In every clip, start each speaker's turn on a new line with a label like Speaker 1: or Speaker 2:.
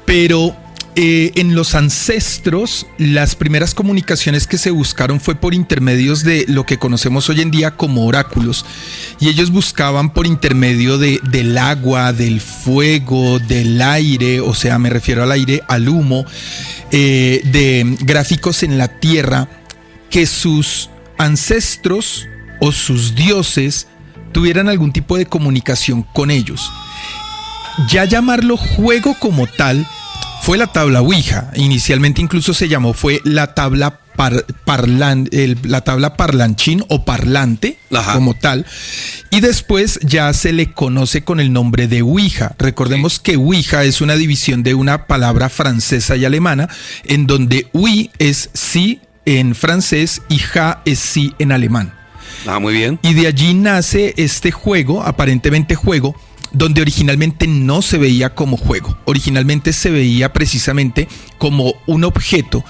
Speaker 1: Pero en los ancestros, las primeras comunicaciones que se buscaron fue por intermedios de lo que conocemos hoy en día como oráculos. Y ellos buscaban por intermedio del agua, del fuego, del aire, o sea, me refiero al aire, al humo, de gráficos en la tierra, que sus ancestros o sus dioses tuvieran algún tipo de comunicación con ellos. Ya llamarlo juego como tal fue la tabla Ouija. Inicialmente incluso se llamó, fue la tabla la tabla parlanchín o parlante. Ajá. Como tal, y después ya se le conoce con el nombre de Ouija. Recordemos que Ouija es una división de una palabra francesa y alemana, en donde oui es sí en francés y ja es sí en alemán.
Speaker 2: Ah, muy bien.
Speaker 1: Y de allí nace este juego, aparentemente juego, donde originalmente no se veía como juego. Originalmente se veía precisamente como un objeto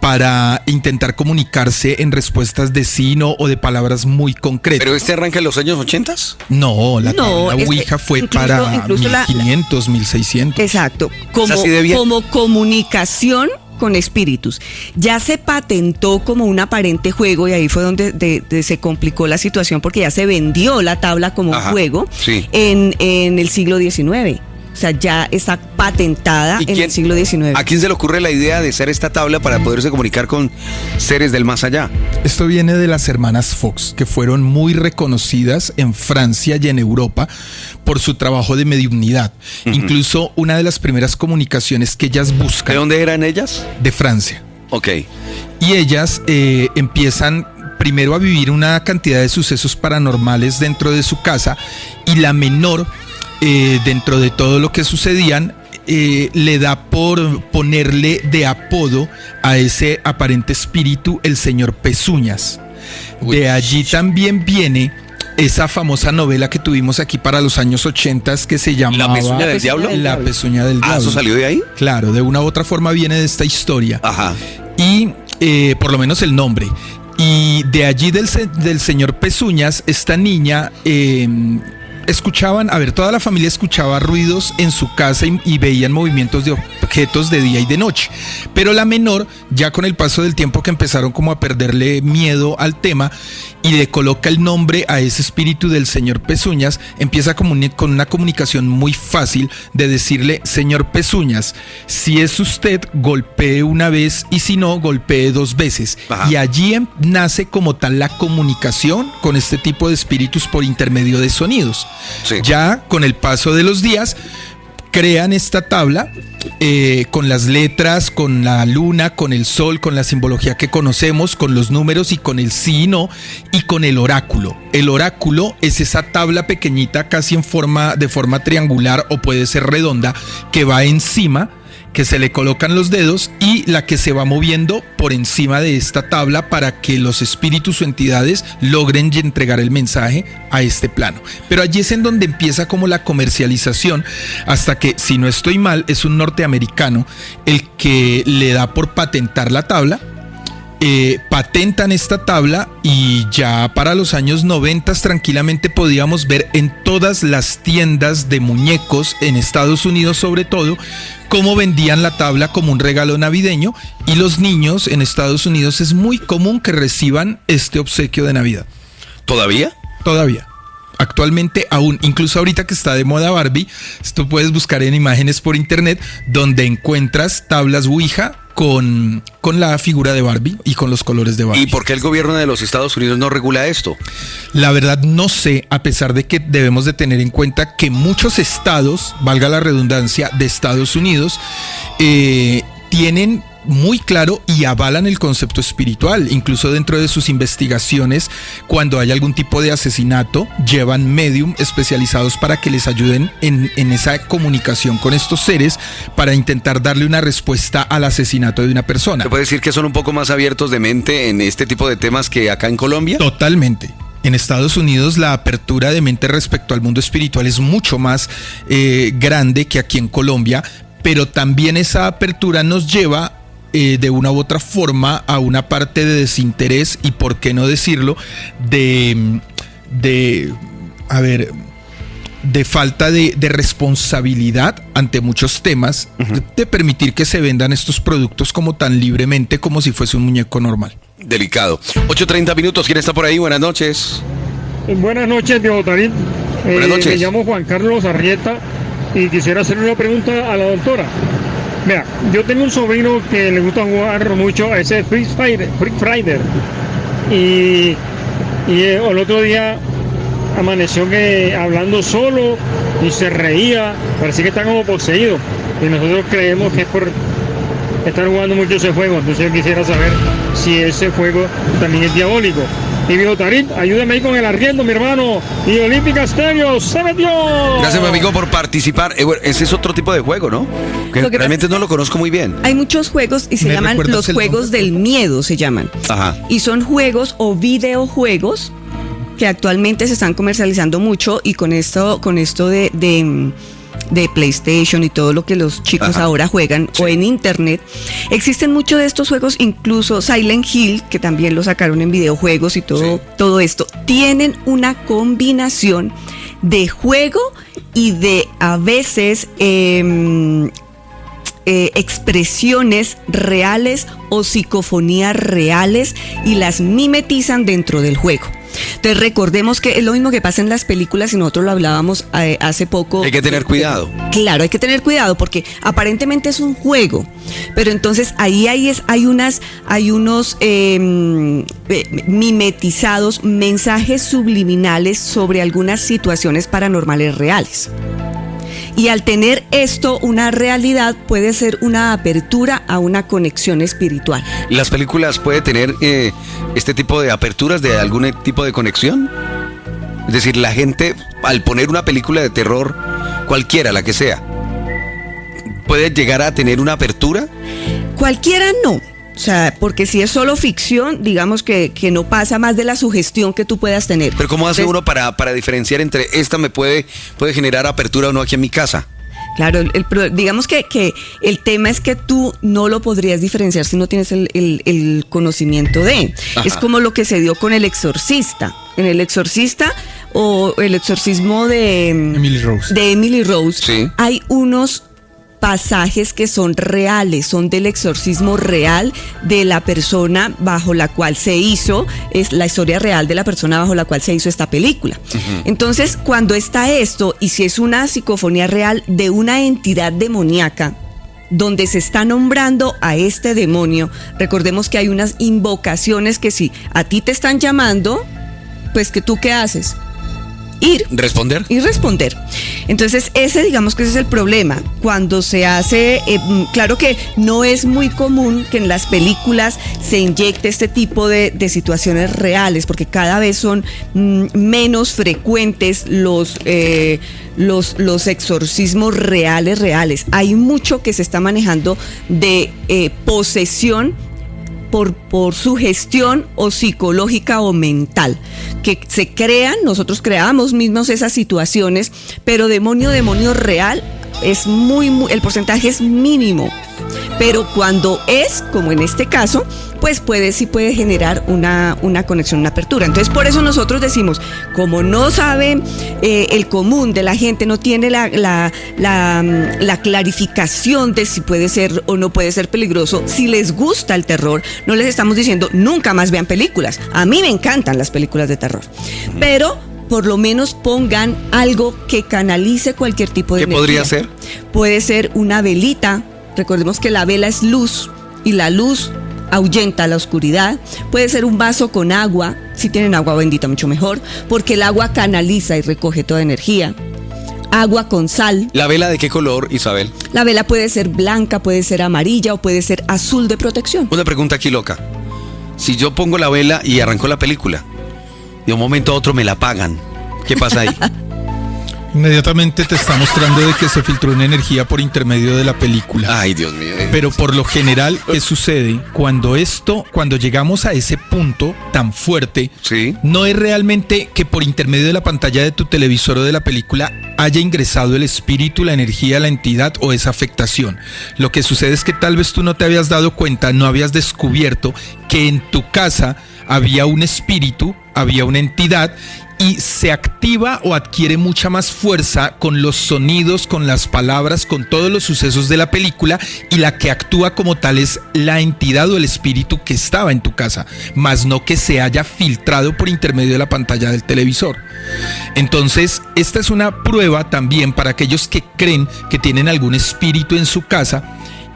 Speaker 1: para intentar comunicarse en respuestas de sí, no o de palabras muy concretas.
Speaker 2: ¿Pero este arranca en los años 80?
Speaker 1: No, la tabla Ouija fue para 1500, 1600.
Speaker 3: Exacto, como comunicación con espíritus. Ya se patentó como un aparente juego y ahí fue donde se complicó la situación porque ya se vendió la tabla como un juego en el siglo XIX. O sea, ya está patentada en el siglo XIX.
Speaker 2: ¿A quién se le ocurre la idea de hacer esta tabla para poderse comunicar con seres del más allá?
Speaker 1: Esto viene de las hermanas Fox, que fueron muy reconocidas en Francia y en Europa por su trabajo de mediumnidad. Uh-huh. Incluso una de las primeras comunicaciones que ellas buscan...
Speaker 2: ¿De dónde eran ellas?
Speaker 1: De Francia.
Speaker 2: Ok.
Speaker 1: Y ellas empiezan primero a vivir una cantidad de sucesos paranormales dentro de su casa, y la menor... dentro de todo lo que sucedían, le da por ponerle de apodo a ese aparente espíritu el señor Pezuñas. De allí también viene esa famosa novela que tuvimos aquí para los años 80 que se llamaba
Speaker 2: ¿La Pezuña del Diablo?
Speaker 1: La Pezuña del Diablo.
Speaker 2: ¿Eso salió de ahí?
Speaker 1: Claro, de una u otra forma viene de esta historia.
Speaker 2: Ajá.
Speaker 1: Y por lo menos el nombre. Y de allí del señor Pezuñas, esta niña... toda la familia escuchaba ruidos en su casa y veían movimientos de objetos de día y de noche. Pero la menor, ya con el paso del tiempo que empezaron como a perderle miedo al tema y le coloca el nombre a ese espíritu del señor Pezuñas, empieza con una comunicación muy fácil de decirle: señor Pezuñas, si es usted, golpee una vez, y si no, golpee 2 veces. Ajá. Y allí nace como tal la comunicación con este tipo de espíritus por intermedio de sonidos. Sí. Ya con el paso de los días crean esta tabla con las letras, con la luna, con el sol, con la simbología que conocemos, con los números y con el sí y no, y con el oráculo. El oráculo es esa tabla pequeñita, casi de forma triangular o puede ser redonda, que va encima, que se le colocan los dedos, y la que se va moviendo por encima de esta tabla para que los espíritus o entidades logren entregar el mensaje a este plano. Pero allí es en donde empieza como la comercialización, hasta que, si no estoy mal, es un norteamericano el que le da por patentar la tabla. Patentan esta tabla y ya para los años 90 tranquilamente podíamos ver en todas las tiendas de muñecos en Estados Unidos, sobre todo, cómo vendían la tabla como un regalo navideño, y los niños en Estados Unidos es muy común que reciban este obsequio de Navidad.
Speaker 2: ¿Todavía?
Speaker 1: Todavía. Actualmente aún, incluso ahorita que está de moda Barbie, tú puedes buscar en imágenes por internet donde encuentras tablas Ouija con la figura de Barbie y con los colores de Barbie.
Speaker 2: ¿Y por qué el gobierno de los Estados Unidos no regula esto?
Speaker 1: La verdad no sé, a pesar de que debemos de tener en cuenta que muchos estados, valga la redundancia, de Estados Unidos, tienen muy claro y avalan el concepto espiritual. Incluso dentro de sus investigaciones, cuando hay algún tipo de asesinato, llevan medium especializados para que les ayuden en esa comunicación con estos seres, para intentar darle una respuesta al asesinato de una persona.
Speaker 2: ¿Se puede decir que son un poco más abiertos de mente en este tipo de temas que acá en Colombia?
Speaker 1: Totalmente. En Estados Unidos la apertura de mente respecto al mundo espiritual es mucho más grande que aquí en Colombia, pero también esa apertura nos lleva de una u otra forma a una parte de desinterés y, por qué no decirlo, de falta de responsabilidad ante muchos temas, de permitir que se vendan estos productos como tan libremente como si fuese un muñeco normal.
Speaker 2: Delicado. 8:30 minutos. ¿Quién está por ahí? Buenas noches.
Speaker 4: Buenas noches, Diego Tarín.
Speaker 2: Buenas noches.
Speaker 4: Me llamo Juan Carlos Arrieta y quisiera hacerle una pregunta a la doctora. Mira, yo tengo un sobrino que le gusta jugar mucho a ese Free Friday. Y el otro día amaneció hablando solo y se reía, parecía que está como poseído. Y nosotros creemos que es por estar jugando mucho ese juego. Entonces yo quisiera saber si ese juego también es diabólico. Y Viejo Tarín, ayúdame ahí con el arriendo, mi hermano. Y Olímpica Stereo, ¡se metió!
Speaker 2: Gracias, mi amigo, por participar. Bueno, ese es otro tipo de juego, ¿no? Que realmente no lo conozco muy bien.
Speaker 3: Hay muchos juegos y se llaman los juegos del miedo, se llaman.
Speaker 2: Ajá.
Speaker 3: Y son juegos o videojuegos que actualmente se están comercializando mucho y con esto de PlayStation y todo lo que los chicos ahora juegan o en internet, existen muchos de estos juegos, incluso Silent Hill, que también lo sacaron en videojuegos y todo esto, tienen una combinación de juego y de a veces expresiones reales o psicofonías reales y las mimetizan dentro del juego. Entonces recordemos que es lo mismo que pasa en las películas y nosotros lo hablábamos hace poco.
Speaker 2: Hay que tener cuidado.
Speaker 3: Claro, hay que tener cuidado porque aparentemente es un juego, pero entonces hay unos mimetizados mensajes subliminales sobre algunas situaciones paranormales reales. Y al tener esto una realidad puede ser una apertura a una conexión espiritual.
Speaker 2: ¿Las películas pueden tener este tipo de aperturas de algún tipo de conexión? Es decir, la gente al poner una película de terror, cualquiera, la que sea, ¿puede llegar a tener una apertura?
Speaker 3: Cualquiera no. O sea, porque si es solo ficción, digamos que no pasa más de la sugestión que tú puedas tener.
Speaker 2: Pero ¿cómo hace uno para diferenciar entre esta me puede generar apertura o no aquí en mi casa?
Speaker 3: Claro, digamos que el tema es que tú no lo podrías diferenciar si no tienes el conocimiento de. Ajá. Es como lo que se dio con El Exorcista. En El Exorcista o El Exorcismo de Emily Rose,
Speaker 2: sí,
Speaker 3: hay unos pasajes que son reales, son del exorcismo real de la persona bajo la cual se hizo, es la historia real de la persona bajo la cual se hizo esta película. Uh-huh. Entonces, cuando está esto, y si es una psicofonía real de una entidad demoníaca, donde se está nombrando a este demonio, recordemos que hay unas invocaciones que si a ti te están llamando, pues que tú ¿qué haces?
Speaker 2: Responder.
Speaker 3: Entonces digamos que ese es el problema. Cuando se hace, claro que no es muy común que en las películas se inyecte este tipo de situaciones reales, porque cada vez son menos frecuentes los exorcismos reales. Hay mucho que se está manejando de posesión por sugestión o psicológica o mental, que se crean, nosotros creamos mismos esas situaciones, pero demonio real es el porcentaje es mínimo, pero cuando es, como en este caso, pues puede generar una conexión, una apertura. Entonces por eso nosotros decimos, como no saben, el común de la gente no tiene la clarificación de si puede ser o no puede ser peligroso, si les gusta el terror, no les estamos diciendo nunca más vean películas. A mí me encantan las películas de terror, pero por lo menos pongan algo que canalice cualquier tipo de energía.
Speaker 2: ¿Qué podría ser?
Speaker 3: Puede ser una velita. Recordemos que la vela es luz y la luz ahuyenta la oscuridad. Puede ser un vaso con agua, si tienen agua bendita mucho mejor, porque el agua canaliza y recoge toda energía. Agua con sal.
Speaker 2: ¿La vela de qué color, Isabel?
Speaker 3: La vela puede ser blanca, puede ser amarilla o puede ser azul de protección.
Speaker 2: Una pregunta aquí loca. Si yo pongo la vela y arrancó la película, de un momento a otro me la apagan, ¿qué pasa ahí?
Speaker 1: Inmediatamente te está mostrando de que se filtró una energía por intermedio de la película.
Speaker 2: Ay, Dios mío.
Speaker 1: Pero por lo general, ¿qué sucede? Cuando llegamos a ese punto tan fuerte,
Speaker 2: ¿sí?
Speaker 1: No es realmente que por intermedio de la pantalla de tu televisor o de la película haya ingresado el espíritu, la energía, la entidad o esa afectación. Lo que sucede es que tal vez tú no te habías dado cuenta, no habías descubierto que en tu casa había un espíritu, había una entidad, y se activa o adquiere mucha más fuerza con los sonidos, con las palabras, con todos los sucesos de la película, y la que actúa como tal es la entidad o el espíritu que estaba en tu casa, más no que se haya filtrado por intermedio de la pantalla del televisor. Entonces, esta es una prueba también para aquellos que creen que tienen algún espíritu en su casa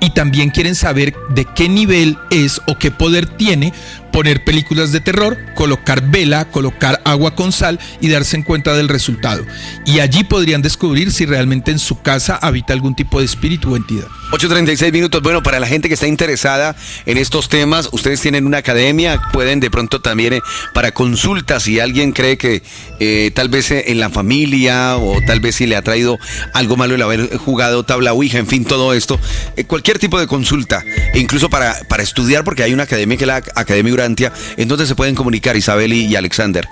Speaker 1: y también quieren saber de qué nivel es o qué poder tiene poner películas de terror, colocar vela, colocar agua con sal y darse en cuenta del resultado. Y allí podrían descubrir si realmente en su casa habita algún tipo de espíritu o entidad.
Speaker 2: 8:36 minutos. Bueno, para la gente que está interesada en estos temas, ustedes tienen una academia, pueden de pronto también para consultas, si alguien cree que tal vez en la familia o tal vez si le ha traído algo malo el haber jugado tabla ouija, en fin, todo esto, cualquier tipo de consulta, e incluso para estudiar, porque hay una academia que es la Academia Urantia, en donde se pueden comunicar Isabel y Alexander.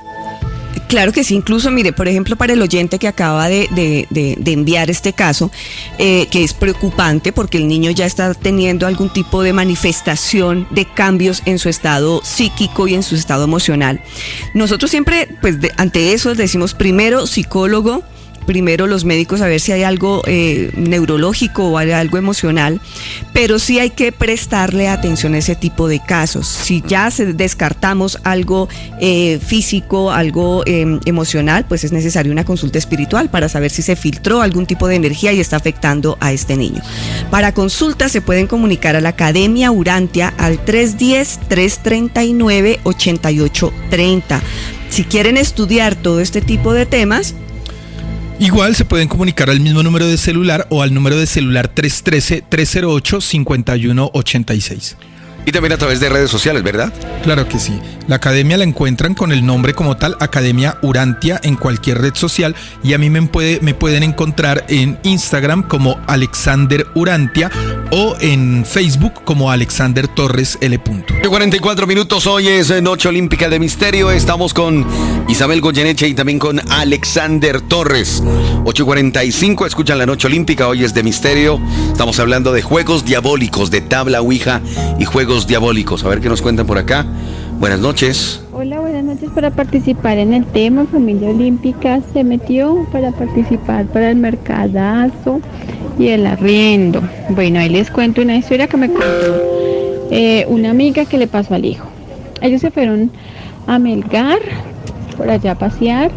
Speaker 3: Claro que sí, incluso mire, por ejemplo, para el oyente que acaba de enviar este caso, que es preocupante porque el niño ya está teniendo algún tipo de manifestación de cambios en su estado psíquico y en su estado emocional. Nosotros siempre, pues ante eso decimos primero psicólogo, primero los médicos a ver si hay algo neurológico o hay algo emocional, pero sí hay que prestarle atención a ese tipo de casos. Si ya descartamos algo físico, algo emocional, pues es necesaria una consulta espiritual para saber si se filtró algún tipo de energía y está afectando a este niño. Para consultas se pueden comunicar a la Academia Urantia al 310-339-8830. Si quieren estudiar todo este tipo de temas,
Speaker 1: igual se pueden comunicar al mismo número de celular o al número de celular 313-308-5186.
Speaker 2: Y también a través de redes sociales, ¿verdad?
Speaker 1: Claro que sí. La academia la encuentran con el nombre como tal, Academia Urantia, en cualquier red social, y a mí me pueden encontrar en Instagram como Alexander Urantia o en Facebook como Alexander Torres L.
Speaker 2: 44 minutos, hoy es Noche Olímpica de Misterio, estamos con Isabel Goyeneche y también con Alexander Torres. 8:45, escuchan la Noche Olímpica, hoy es de Misterio, estamos hablando de juegos diabólicos, de tabla ouija y juegos diabólicos. A ver qué nos cuentan por acá. Buenas noches.
Speaker 5: Hola, buenas noches. Para participar en el tema, Familia Olímpica se metió para participar para el mercadazo y el arriendo. Bueno, ahí les cuento una historia que me contó una amiga que le pasó al hijo. Ellos se fueron a Melgar, por allá a pasear,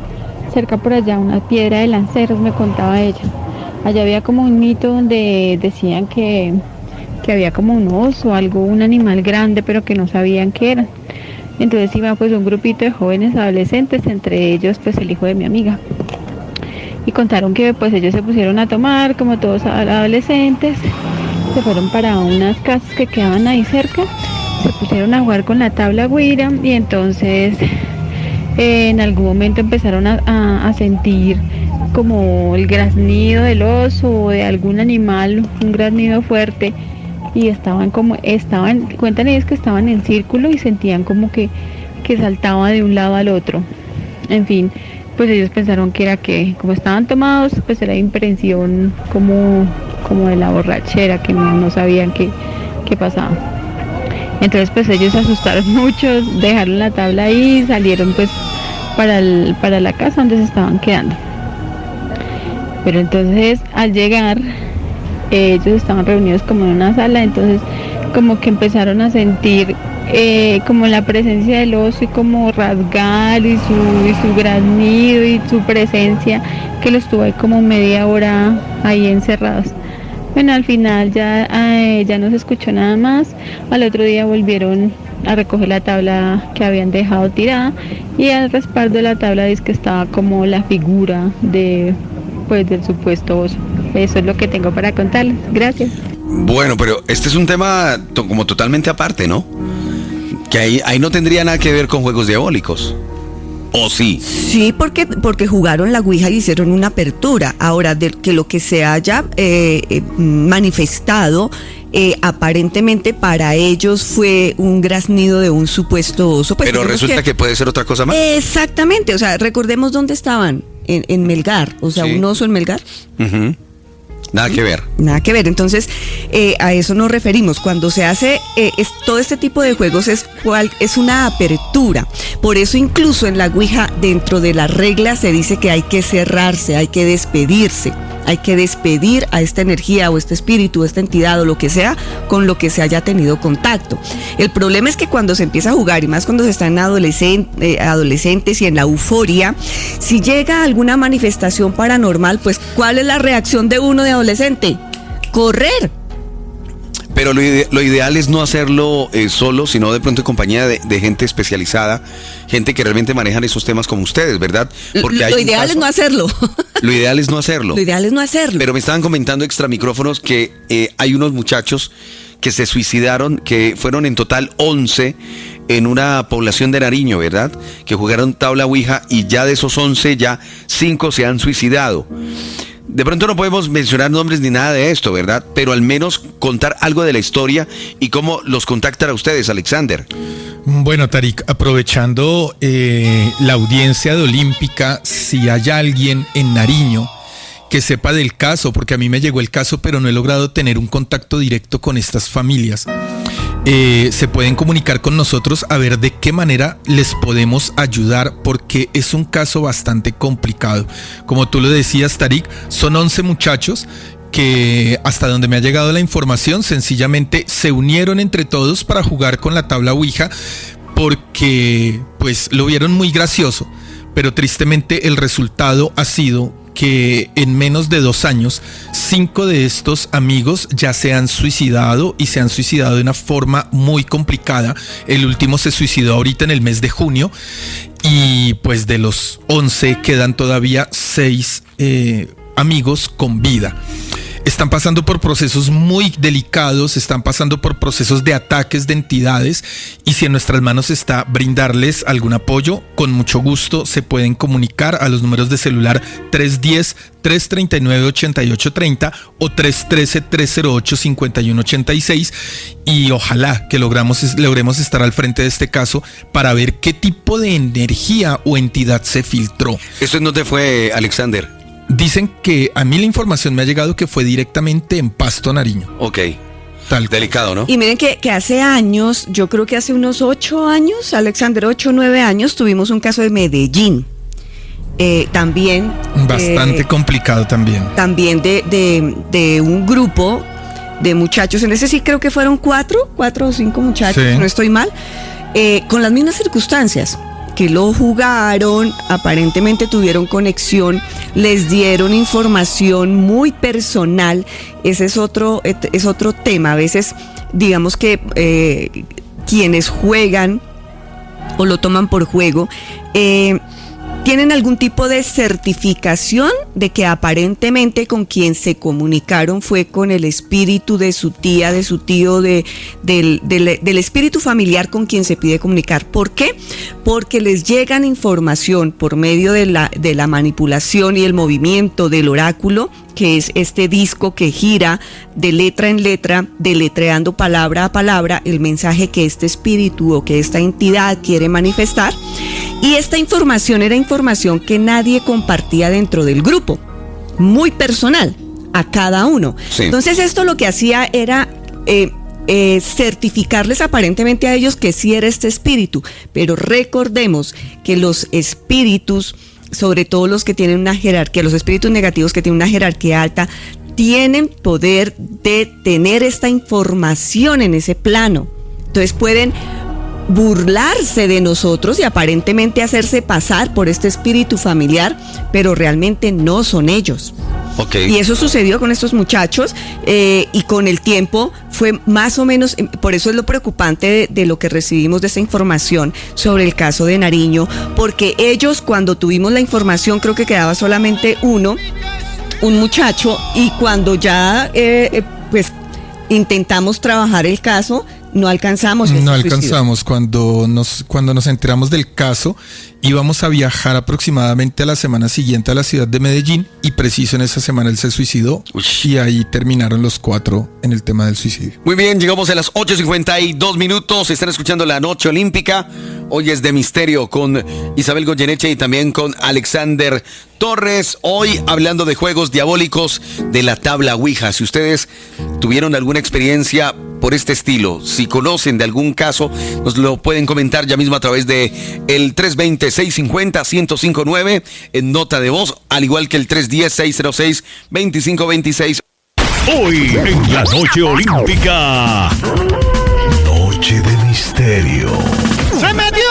Speaker 5: cerca por allá una piedra de lanceros, me contaba ella. Allá había como un mito donde decían que había como un oso, algo, un animal grande, pero que no sabían qué era. Entonces iba pues un grupito de jóvenes adolescentes, entre ellos pues el hijo de mi amiga. Y contaron que pues ellos se pusieron a tomar, como todos adolescentes, se fueron para unas casas que quedaban ahí cerca, se pusieron a jugar con la tabla ouija y entonces en algún momento empezaron a sentir como el graznido del oso o de algún animal, un graznido fuerte. Y cuentan ellos que estaban en círculo y sentían como que saltaba de un lado al otro. En fin, pues ellos pensaron que era que, como estaban tomados, pues era impresión como de la borrachera, que no sabían qué pasaba. Entonces pues ellos se asustaron mucho, dejaron la tabla ahí y salieron pues para la casa donde se estaban quedando. Pero entonces al llegar, ellos estaban reunidos como en una sala, entonces como que empezaron a sentir como la presencia del oso y como rasgar y su graznido y su presencia, que los tuvo ahí como media hora ahí encerrados. Bueno, al final ya no se escuchó nada más. Al otro día volvieron a recoger la tabla que habían dejado tirada y al respaldo de la tabla dice que estaba como la figura del supuesto oso. Eso es lo que tengo para contarles. Gracias.
Speaker 2: Bueno, pero este es un tema como totalmente aparte, ¿no? Que ahí no tendría nada que ver con juegos diabólicos. ¿O sí?
Speaker 3: Sí, porque jugaron la ouija y hicieron una apertura. Ahora, de que lo que se haya manifestado, aparentemente para ellos fue un graznido de un supuesto oso. Pues
Speaker 2: pero resulta que puede ser otra cosa más.
Speaker 3: Exactamente, o sea, recordemos dónde estaban. en Melgar, o sea,
Speaker 2: Sí.
Speaker 3: un oso en Melgar.
Speaker 2: Ujú. Nada que ver.
Speaker 3: Nada que ver. Entonces, a eso nos referimos. Cuando se hace todo este tipo de juegos es una apertura. Por eso incluso en la Ouija, dentro de las reglas, se dice que hay que cerrarse, hay que despedirse. Hay que despedir a esta energía o este espíritu, esta entidad o lo que sea con lo que se haya tenido contacto. El problema es que cuando se empieza a jugar, y más cuando se está en adolescentes y en la euforia, si llega alguna manifestación paranormal, pues ¿cuál es la reacción de uno de adolescente? Correr.
Speaker 2: Pero lo ideal es no hacerlo solo, sino de pronto en compañía de gente especializada, gente que realmente manejan esos temas como ustedes, ¿verdad? Porque
Speaker 3: Lo ideal es no hacerlo.
Speaker 2: Lo ideal es no hacerlo.
Speaker 3: Lo ideal es no hacerlo.
Speaker 2: Pero me estaban comentando extra micrófonos que hay unos muchachos que se suicidaron, que fueron en total 11 en una población de Nariño, ¿verdad? Que jugaron tabla Ouija y ya de esos 11, ya 5 se han suicidado. De pronto no podemos mencionar nombres ni nada de esto, ¿verdad? Pero al menos contar algo de la historia y cómo los contactan a ustedes, Alexander.
Speaker 1: Bueno, Tarik, aprovechando la audiencia de Olímpica, si hay alguien en Nariño que sepa del caso, porque a mí me llegó el caso, pero no he logrado tener un contacto directo con estas familias. Se pueden comunicar con nosotros a ver de qué manera les podemos ayudar, porque es un caso bastante complicado. Como tú lo decías, Tarik, son 11 muchachos que, hasta donde me ha llegado la información, sencillamente se unieron entre todos para jugar con la tabla Ouija, porque pues lo vieron muy gracioso, pero tristemente el resultado ha sido que en menos de 2 años, 5 de estos amigos ya se han suicidado, y se han suicidado de una forma muy complicada. El último se suicidó ahorita en el mes de junio, y pues de los 11 quedan todavía 6 amigos con vida. Están pasando por procesos muy delicados, están pasando por procesos de ataques de entidades, y si en nuestras manos está brindarles algún apoyo, con mucho gusto se pueden comunicar a los números de celular 310-339-8830 o 313-308-5186, y ojalá que logremos estar al frente de este caso para ver qué tipo de energía o entidad se filtró.
Speaker 2: ¿Eso en dónde fue, Alexander?
Speaker 1: Dicen que a mí la información me ha llegado que fue directamente en Pasto, Nariño.
Speaker 2: Ok.
Speaker 1: Tal.
Speaker 2: Delicado, ¿no?
Speaker 3: Y miren que hace años, yo creo que hace unos 8 años, Alexander, 8 o 9 años, tuvimos un caso de Medellín. También.
Speaker 1: Bastante complicado también.
Speaker 3: También de un grupo de muchachos, en ese sí creo que fueron 4 o 5 muchachos,
Speaker 1: Sí.
Speaker 3: no estoy mal, con las mismas circunstancias, que lo jugaron, aparentemente tuvieron conexión, les dieron información muy personal. Ese es otro tema. A veces, digamos que quienes juegan o lo toman por juego, tienen algún tipo de certificación de que aparentemente con quien se comunicaron fue con el espíritu de su tía, de su tío, del espíritu familiar con quien se pide comunicar. ¿Por qué? Porque les llegan información por medio de la manipulación y el movimiento del oráculo, que es este disco que gira de letra en letra, deletreando palabra a palabra el mensaje que este espíritu o que esta entidad quiere manifestar. Y esta información era información que nadie compartía dentro del grupo, muy personal a cada uno.
Speaker 2: Sí.
Speaker 3: Entonces esto lo que hacía era certificarles aparentemente a ellos que sí era este espíritu, pero recordemos que los espíritus, sobre todo los que tienen una jerarquía, los espíritus negativos que tienen una jerarquía alta, tienen poder de tener esta información en ese plano. Entonces pueden burlarse de nosotros y aparentemente hacerse pasar por este espíritu familiar, pero realmente no son ellos.
Speaker 2: Okay.
Speaker 3: Y eso sucedió con estos muchachos, y con el tiempo fue más o menos, por eso es lo preocupante de lo que recibimos de esta información sobre el caso de Nariño, porque ellos, cuando tuvimos la información, creo que quedaba solamente un muchacho, y cuando ya pues intentamos trabajar el caso, no alcanzamos.
Speaker 1: No alcanzamos. Cuando nos enteramos del caso, íbamos a viajar aproximadamente a la semana siguiente a la ciudad de Medellín y preciso en esa semana él se suicidó. Uy. Y ahí terminaron los 4 en el tema del suicidio.
Speaker 2: Muy bien, llegamos a las 8:52. Están escuchando La Noche Olímpica. Hoy es de misterio con Isabel Goyeneche y también con Alexander Torres. Hoy hablando de juegos diabólicos de la tabla Ouija. Si ustedes tuvieron alguna experiencia por este estilo, si conocen de algún caso, nos lo pueden comentar ya mismo a través de el 320-650-1059 en nota de voz, al igual que el 310-606-2526.
Speaker 6: Hoy en la Noche Olímpica. Noche de misterio.
Speaker 2: ¡Se metió!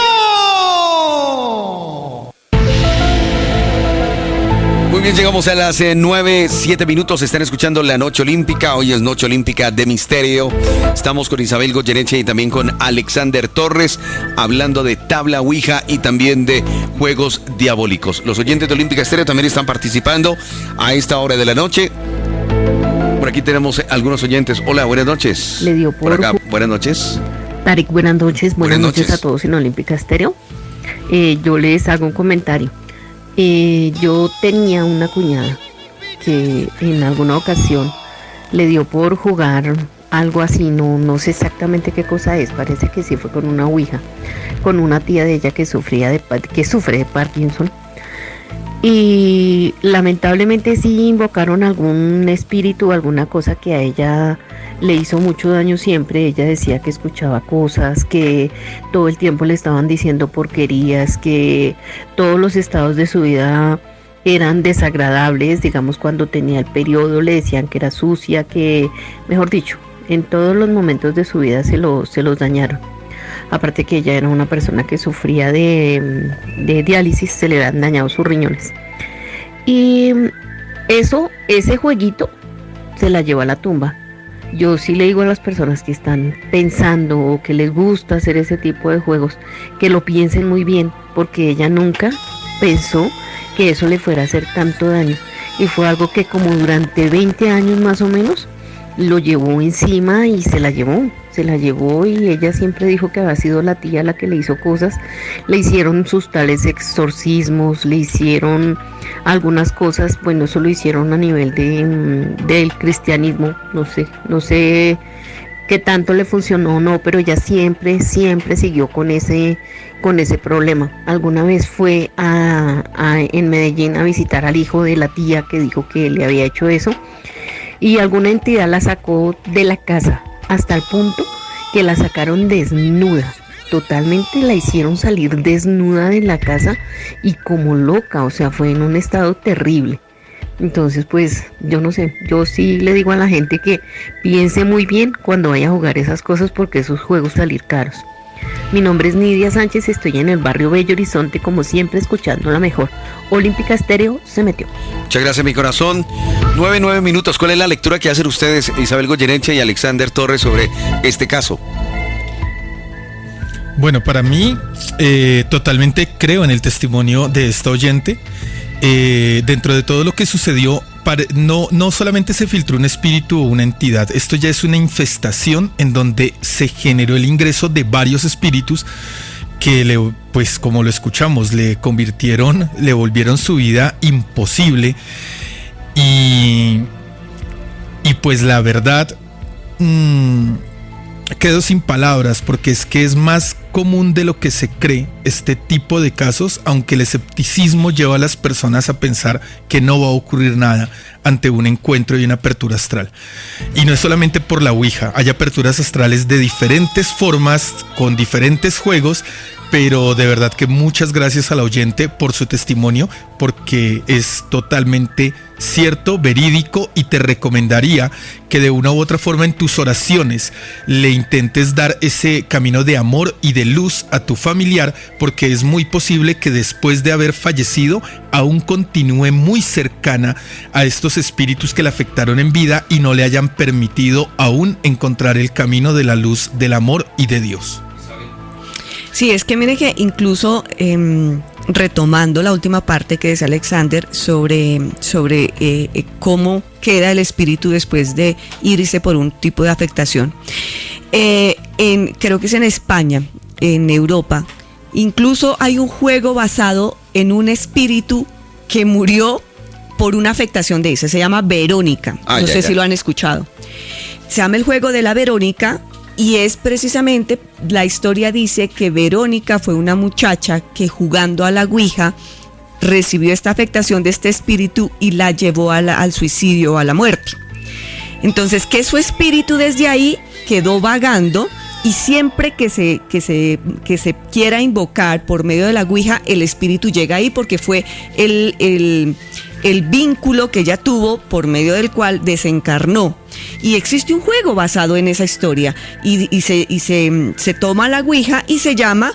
Speaker 2: Muy bien, llegamos a las 9:07. Están escuchando La Noche Olímpica. Hoy es Noche Olímpica de misterio. Estamos con Isabel Goyeneche y también con Alexander Torres, hablando de tabla Ouija y también de juegos diabólicos. Los oyentes de Olímpica Estéreo también están participando a esta hora de la noche. Por aquí tenemos algunos oyentes. Hola, buenas noches.
Speaker 7: Le dio por
Speaker 2: acá, buenas noches.
Speaker 7: Tarek, buenas noches. Buenas noches a todos en Olímpica Estéreo. Yo les hago un comentario. Yo tenía una cuñada que en alguna ocasión le dio por jugar algo así, no sé exactamente qué cosa es, parece que sí fue con una ouija, con una tía de ella que sufre de Parkinson, y lamentablemente sí invocaron algún espíritu, alguna cosa que a ella le hizo mucho daño siempre. Ella decía que escuchaba cosas, que todo el tiempo le estaban diciendo porquerías, que todos los estados de su vida eran desagradables. Digamos, cuando tenía el periodo le decían que era sucia, que, mejor dicho, en todos los momentos de su vida se los dañaron. Aparte que ella era una persona que sufría de diálisis, se le habían dañado sus riñones. Y ese jueguito se la llevó a la tumba. Yo sí le digo a las personas que están pensando o que les gusta hacer ese tipo de juegos, que lo piensen muy bien, porque ella nunca pensó que eso le fuera a hacer tanto daño. Y fue algo que como durante 20 años más o menos lo llevó encima y se la llevó y ella siempre dijo que había sido la tía la que le hizo cosas. Le hicieron sus tales exorcismos, le hicieron algunas cosas, bueno, eso lo hicieron a nivel del cristianismo, no sé qué tanto le funcionó o no, pero ella siempre siguió con ese problema. Alguna vez fue en Medellín a visitar al hijo de la tía que dijo que le había hecho eso, y alguna entidad la sacó de la casa hasta el punto que la sacaron desnuda. Totalmente la hicieron salir desnuda de la casa y como loca, o sea, fue en un estado terrible. Entonces, pues, yo no sé, yo sí le digo a la gente que piense muy bien cuando vaya a jugar esas cosas, porque esos juegos salir caros. Mi nombre es Nidia Sánchez, estoy en el barrio Bello Horizonte, como siempre, escuchando la mejor. Olímpica Estéreo se metió.
Speaker 2: Muchas gracias, mi corazón. 9:09. ¿Cuál es la lectura que hacen ustedes, Isabel Goyeneche y Alexander Torres, sobre este caso?
Speaker 1: Bueno, para mí, totalmente creo en el testimonio de esta oyente. Dentro de todo lo que sucedió, no solamente se filtró un espíritu o una entidad, esto ya es una infestación en donde se generó el ingreso de varios espíritus que pues como lo escuchamos, le volvieron su vida imposible y pues la verdad quedo sin palabras, porque es que es más común de lo que se cree este tipo de casos, aunque el escepticismo lleva a las personas a pensar que no va a ocurrir nada ante un encuentro y una apertura astral. Y no es solamente por la Ouija, hay aperturas astrales de diferentes formas, con diferentes juegos, pero de verdad que muchas gracias al oyente por su testimonio, porque es totalmente cierto, verídico, y te recomendaría que de una u otra forma en tus oraciones le intentes dar ese camino de amor y de luz a tu familiar, porque es muy posible que después de haber fallecido aún continúe muy cercana a estos espíritus que le afectaron en vida y no le hayan permitido aún encontrar el camino de la luz, del amor y de Dios.
Speaker 3: Sí, es que mire que incluso retomando la última parte que decía Alexander sobre cómo queda el espíritu después de irse por un tipo de afectación. creo que es en España, en Europa. Incluso hay un juego basado en un espíritu que murió por una afectación de esa. Se llama Verónica. No sé si lo han escuchado. Se llama el juego de la Verónica y es precisamente, la historia dice que Verónica fue una muchacha que jugando a la ouija recibió esta afectación de este espíritu y la llevó al suicidio o a la muerte. Entonces, que su espíritu desde ahí quedó vagando y siempre que se quiera invocar por medio de la ouija, el espíritu llega ahí porque fue el vínculo que ella tuvo por medio del cual desencarnó. Y existe un juego basado en esa historia y se toma la ouija y se llama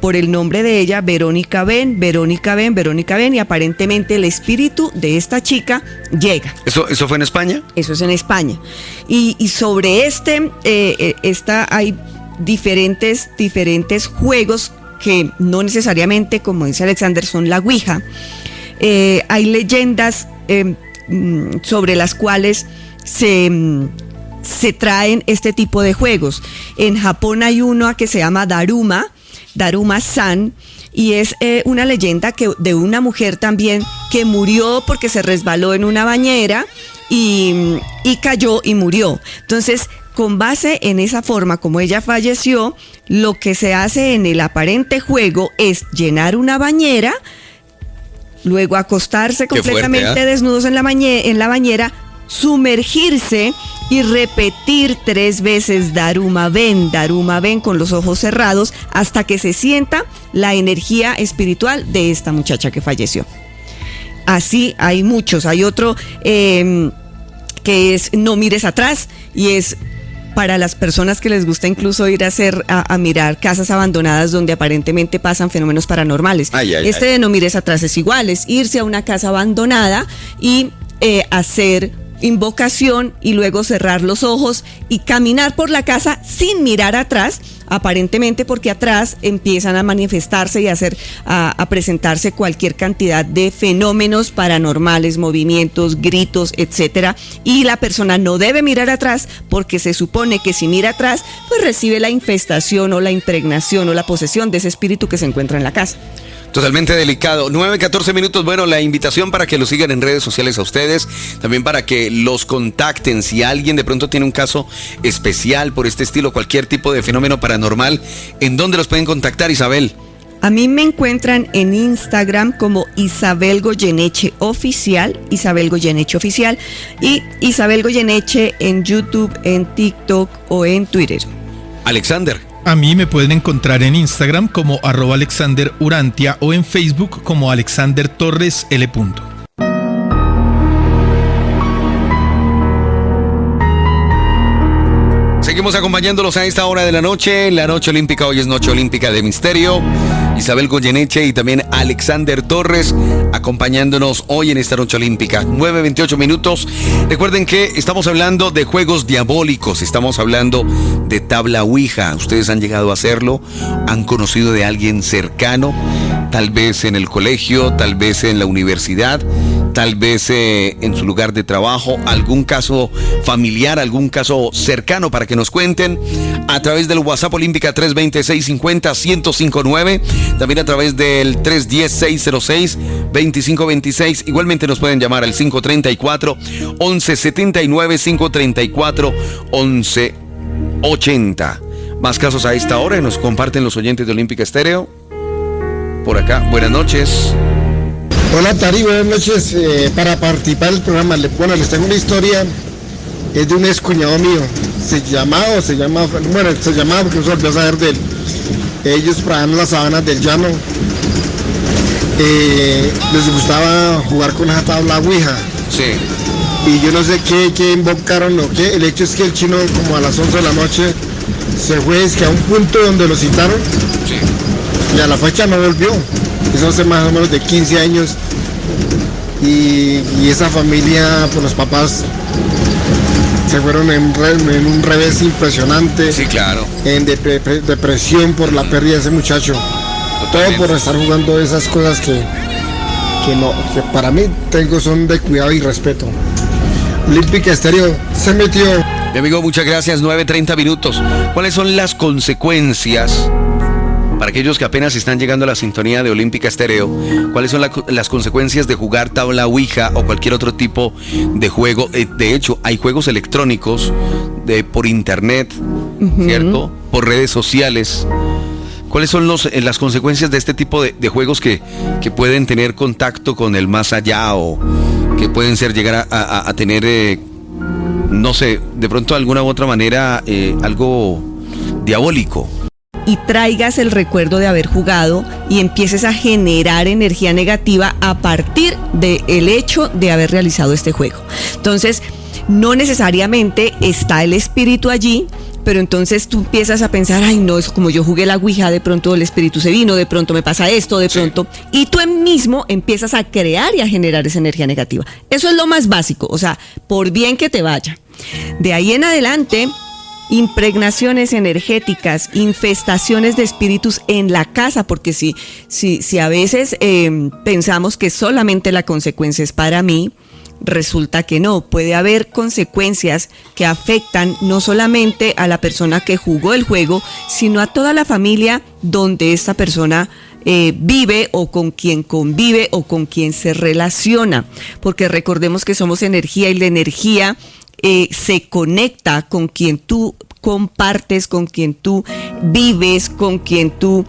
Speaker 3: por el nombre de ella, Verónica ven, Verónica ven, Verónica ven, y aparentemente el espíritu de esta chica llega.
Speaker 2: ¿Eso fue en España?
Speaker 3: Eso es en España. Y sobre hay diferentes juegos que no necesariamente, como dice Alexander, son la ouija. Hay leyendas sobre las cuales se traen este tipo de juegos. En Japón hay uno que se llama Daruma-san, y es una leyenda de una mujer también que murió porque se resbaló en una bañera y cayó y murió. Entonces, con base en esa forma como ella falleció, lo que se hace en el aparente juego es llenar una bañera, luego acostarse completamente desnudos en la bañera, sumergirse y repetir 3 veces Daruma ven con los ojos cerrados hasta que se sienta la energía espiritual de esta muchacha que falleció. Así hay muchos. Hay otro que es No mires atrás, y es para las personas que les gusta incluso ir a mirar casas abandonadas donde aparentemente pasan fenómenos paranormales. De No mires atrás es igual, es irse a una casa abandonada y hacer invocación y luego cerrar los ojos y caminar por la casa sin mirar atrás, aparentemente porque atrás empiezan a manifestarse y a presentarse cualquier cantidad de fenómenos paranormales, movimientos, gritos, etcétera, y la persona no debe mirar atrás porque se supone que si mira atrás, pues recibe la infestación o la impregnación o la posesión de ese espíritu que se encuentra en la casa.
Speaker 2: Totalmente delicado. 9:14 minutos. Bueno, la invitación para que los sigan en redes sociales a ustedes, también para que los contacten. Si alguien de pronto tiene un caso especial por este estilo, cualquier tipo de fenómeno paranormal, ¿en dónde los pueden contactar, Isabel?
Speaker 3: A mí me encuentran en Instagram como Isabel Goyeneche Oficial, Isabel Goyeneche Oficial, y Isabel Goyeneche en YouTube, en TikTok o en Twitter.
Speaker 2: Alexander.
Speaker 1: A mí me pueden encontrar en Instagram como @AlexanderUrantia o en Facebook como Alexander Torres L.
Speaker 2: Seguimos acompañándolos a esta hora de la noche olímpica. Hoy es noche olímpica de misterio. Isabel Goyeneche y también Alexander Torres acompañándonos hoy en esta noche olímpica. 9:28 minutos. Recuerden que estamos hablando de juegos diabólicos, estamos hablando de tabla ouija. Ustedes han llegado a hacerlo, han conocido de alguien cercano, tal vez en el colegio, tal vez en la universidad, tal vez en su lugar de trabajo, algún caso familiar, algún caso cercano para que nos cuenten a través del WhatsApp Olímpica 320-650-1059, también a través del 310-606-2526. Igualmente nos pueden llamar al 534-1179, 534-1180. Más casos a esta hora y nos comparten los oyentes de Olímpica Estéreo. Por acá, buenas noches.
Speaker 8: Hola Tari, buenas noches. Para participar del programa, les tengo una historia. Es de un excuñado mío. Se llamaba porque no se volvió a saber de él. Ellos por allá en las sabanas del llano les gustaba jugar con esa tabla ouija.
Speaker 2: Sí.
Speaker 8: Y yo no sé qué invocaron o qué. El hecho es que el chino, como a las 11 de la noche, se fue a un punto donde lo citaron.
Speaker 2: Sí.
Speaker 8: Y a la fecha no volvió. Eso hace más o menos de 15 años. Y esa familia, pues los papás se fueron en un revés impresionante.
Speaker 2: Sí, claro.
Speaker 8: En depresión por la pérdida de ese muchacho.
Speaker 2: Totalmente.
Speaker 8: Todo por estar jugando esas cosas que para mí son de cuidado y respeto. Olímpica Estéreo se metió.
Speaker 2: Mi amigo, muchas gracias. 9:30 minutos. ¿Cuáles son las consecuencias, para aquellos que apenas están llegando a la sintonía de Olímpica Estéreo, cuáles son las consecuencias de jugar tabla Ouija o cualquier otro tipo de juego? De hecho, hay juegos electrónicos por internet, ¿cierto? Por redes sociales. ¿Cuáles son las consecuencias de este tipo de juegos que pueden tener contacto con el más allá o que pueden llegar a tener, no sé, de pronto de alguna u otra manera algo diabólico?
Speaker 3: Y traigas el recuerdo de haber jugado y empieces a generar energía negativa a partir del hecho de haber realizado este juego. Entonces, no necesariamente está el espíritu allí, pero entonces tú empiezas a pensar, ay no, es como yo jugué la Ouija, de pronto el espíritu se vino, de pronto me pasa esto, de pronto, y tú mismo empiezas a crear y a generar esa energía negativa. Eso es lo más básico, o sea, por bien que te vaya. De ahí en adelante, impregnaciones energéticas, infestaciones de espíritus en la casa, porque si a veces pensamos que solamente la consecuencia es para mí, resulta que no, puede haber consecuencias que afectan no solamente a la persona que jugó el juego, sino a toda la familia donde esta persona vive o con quien convive o con quien se relaciona, porque recordemos que somos energía y la energía se conecta con quien tú compartes, con quien tú vives, con quien tú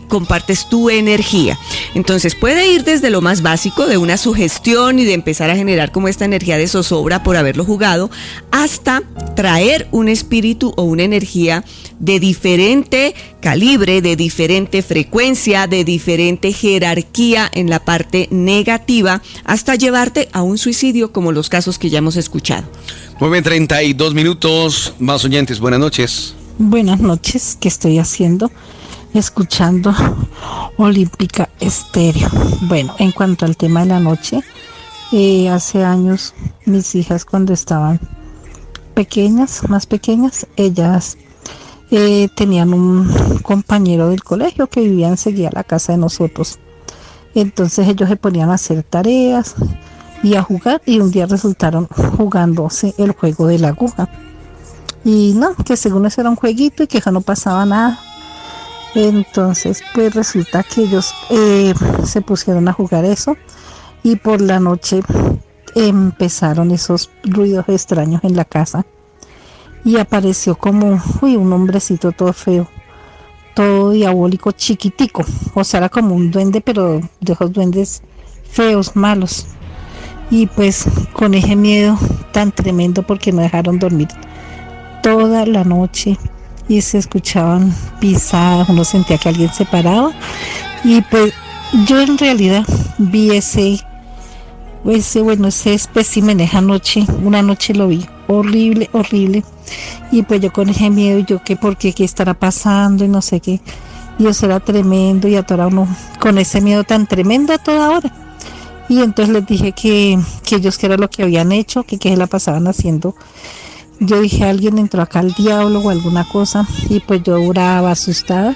Speaker 3: compartes tu energía. Entonces puede ir desde lo más básico de una sugestión y de empezar a generar como esta energía de zozobra por haberlo jugado, hasta traer un espíritu o una energía de diferente calibre, de diferente frecuencia, de diferente jerarquía en la parte negativa, hasta llevarte a un suicidio, como los casos que ya hemos escuchado.
Speaker 2: 9:32 minutos, más oyentes, buenas noches.
Speaker 9: Buenas noches, ¿qué estoy haciendo? Escuchando Olímpica Estéreo. Bueno, en cuanto al tema de la noche, hace años mis hijas cuando estaban más pequeñas, ellas tenían un compañero del colegio que vivía enseguida a la casa de nosotros. Entonces ellos se ponían a hacer tareas y a jugar, y un día resultaron jugándose el juego de la aguja. Y no, que según eso era un jueguito y que ya no pasaba nada. Entonces pues resulta que ellos se pusieron a jugar eso, y por la noche empezaron esos ruidos extraños en la casa, y apareció como un hombrecito todo feo, todo diabólico, chiquitico, o sea, era como un duende, pero de esos duendes feos, malos. Y pues con ese miedo tan tremendo, porque no dejaron dormir toda la noche y se escuchaban pisadas, uno sentía que alguien se paraba, y pues yo en realidad vi ese espécimen esa noche, una noche lo vi, horrible, y pues yo con ese miedo, yo que por qué estará pasando y no sé qué, y eso era tremendo, y a toda uno con ese miedo tan tremendo a toda hora. Y entonces les dije que ellos qué era lo que habían hecho, que se la pasaban haciendo. Yo dije, alguien entró acá al diablo o alguna cosa, y pues yo oraba asustada.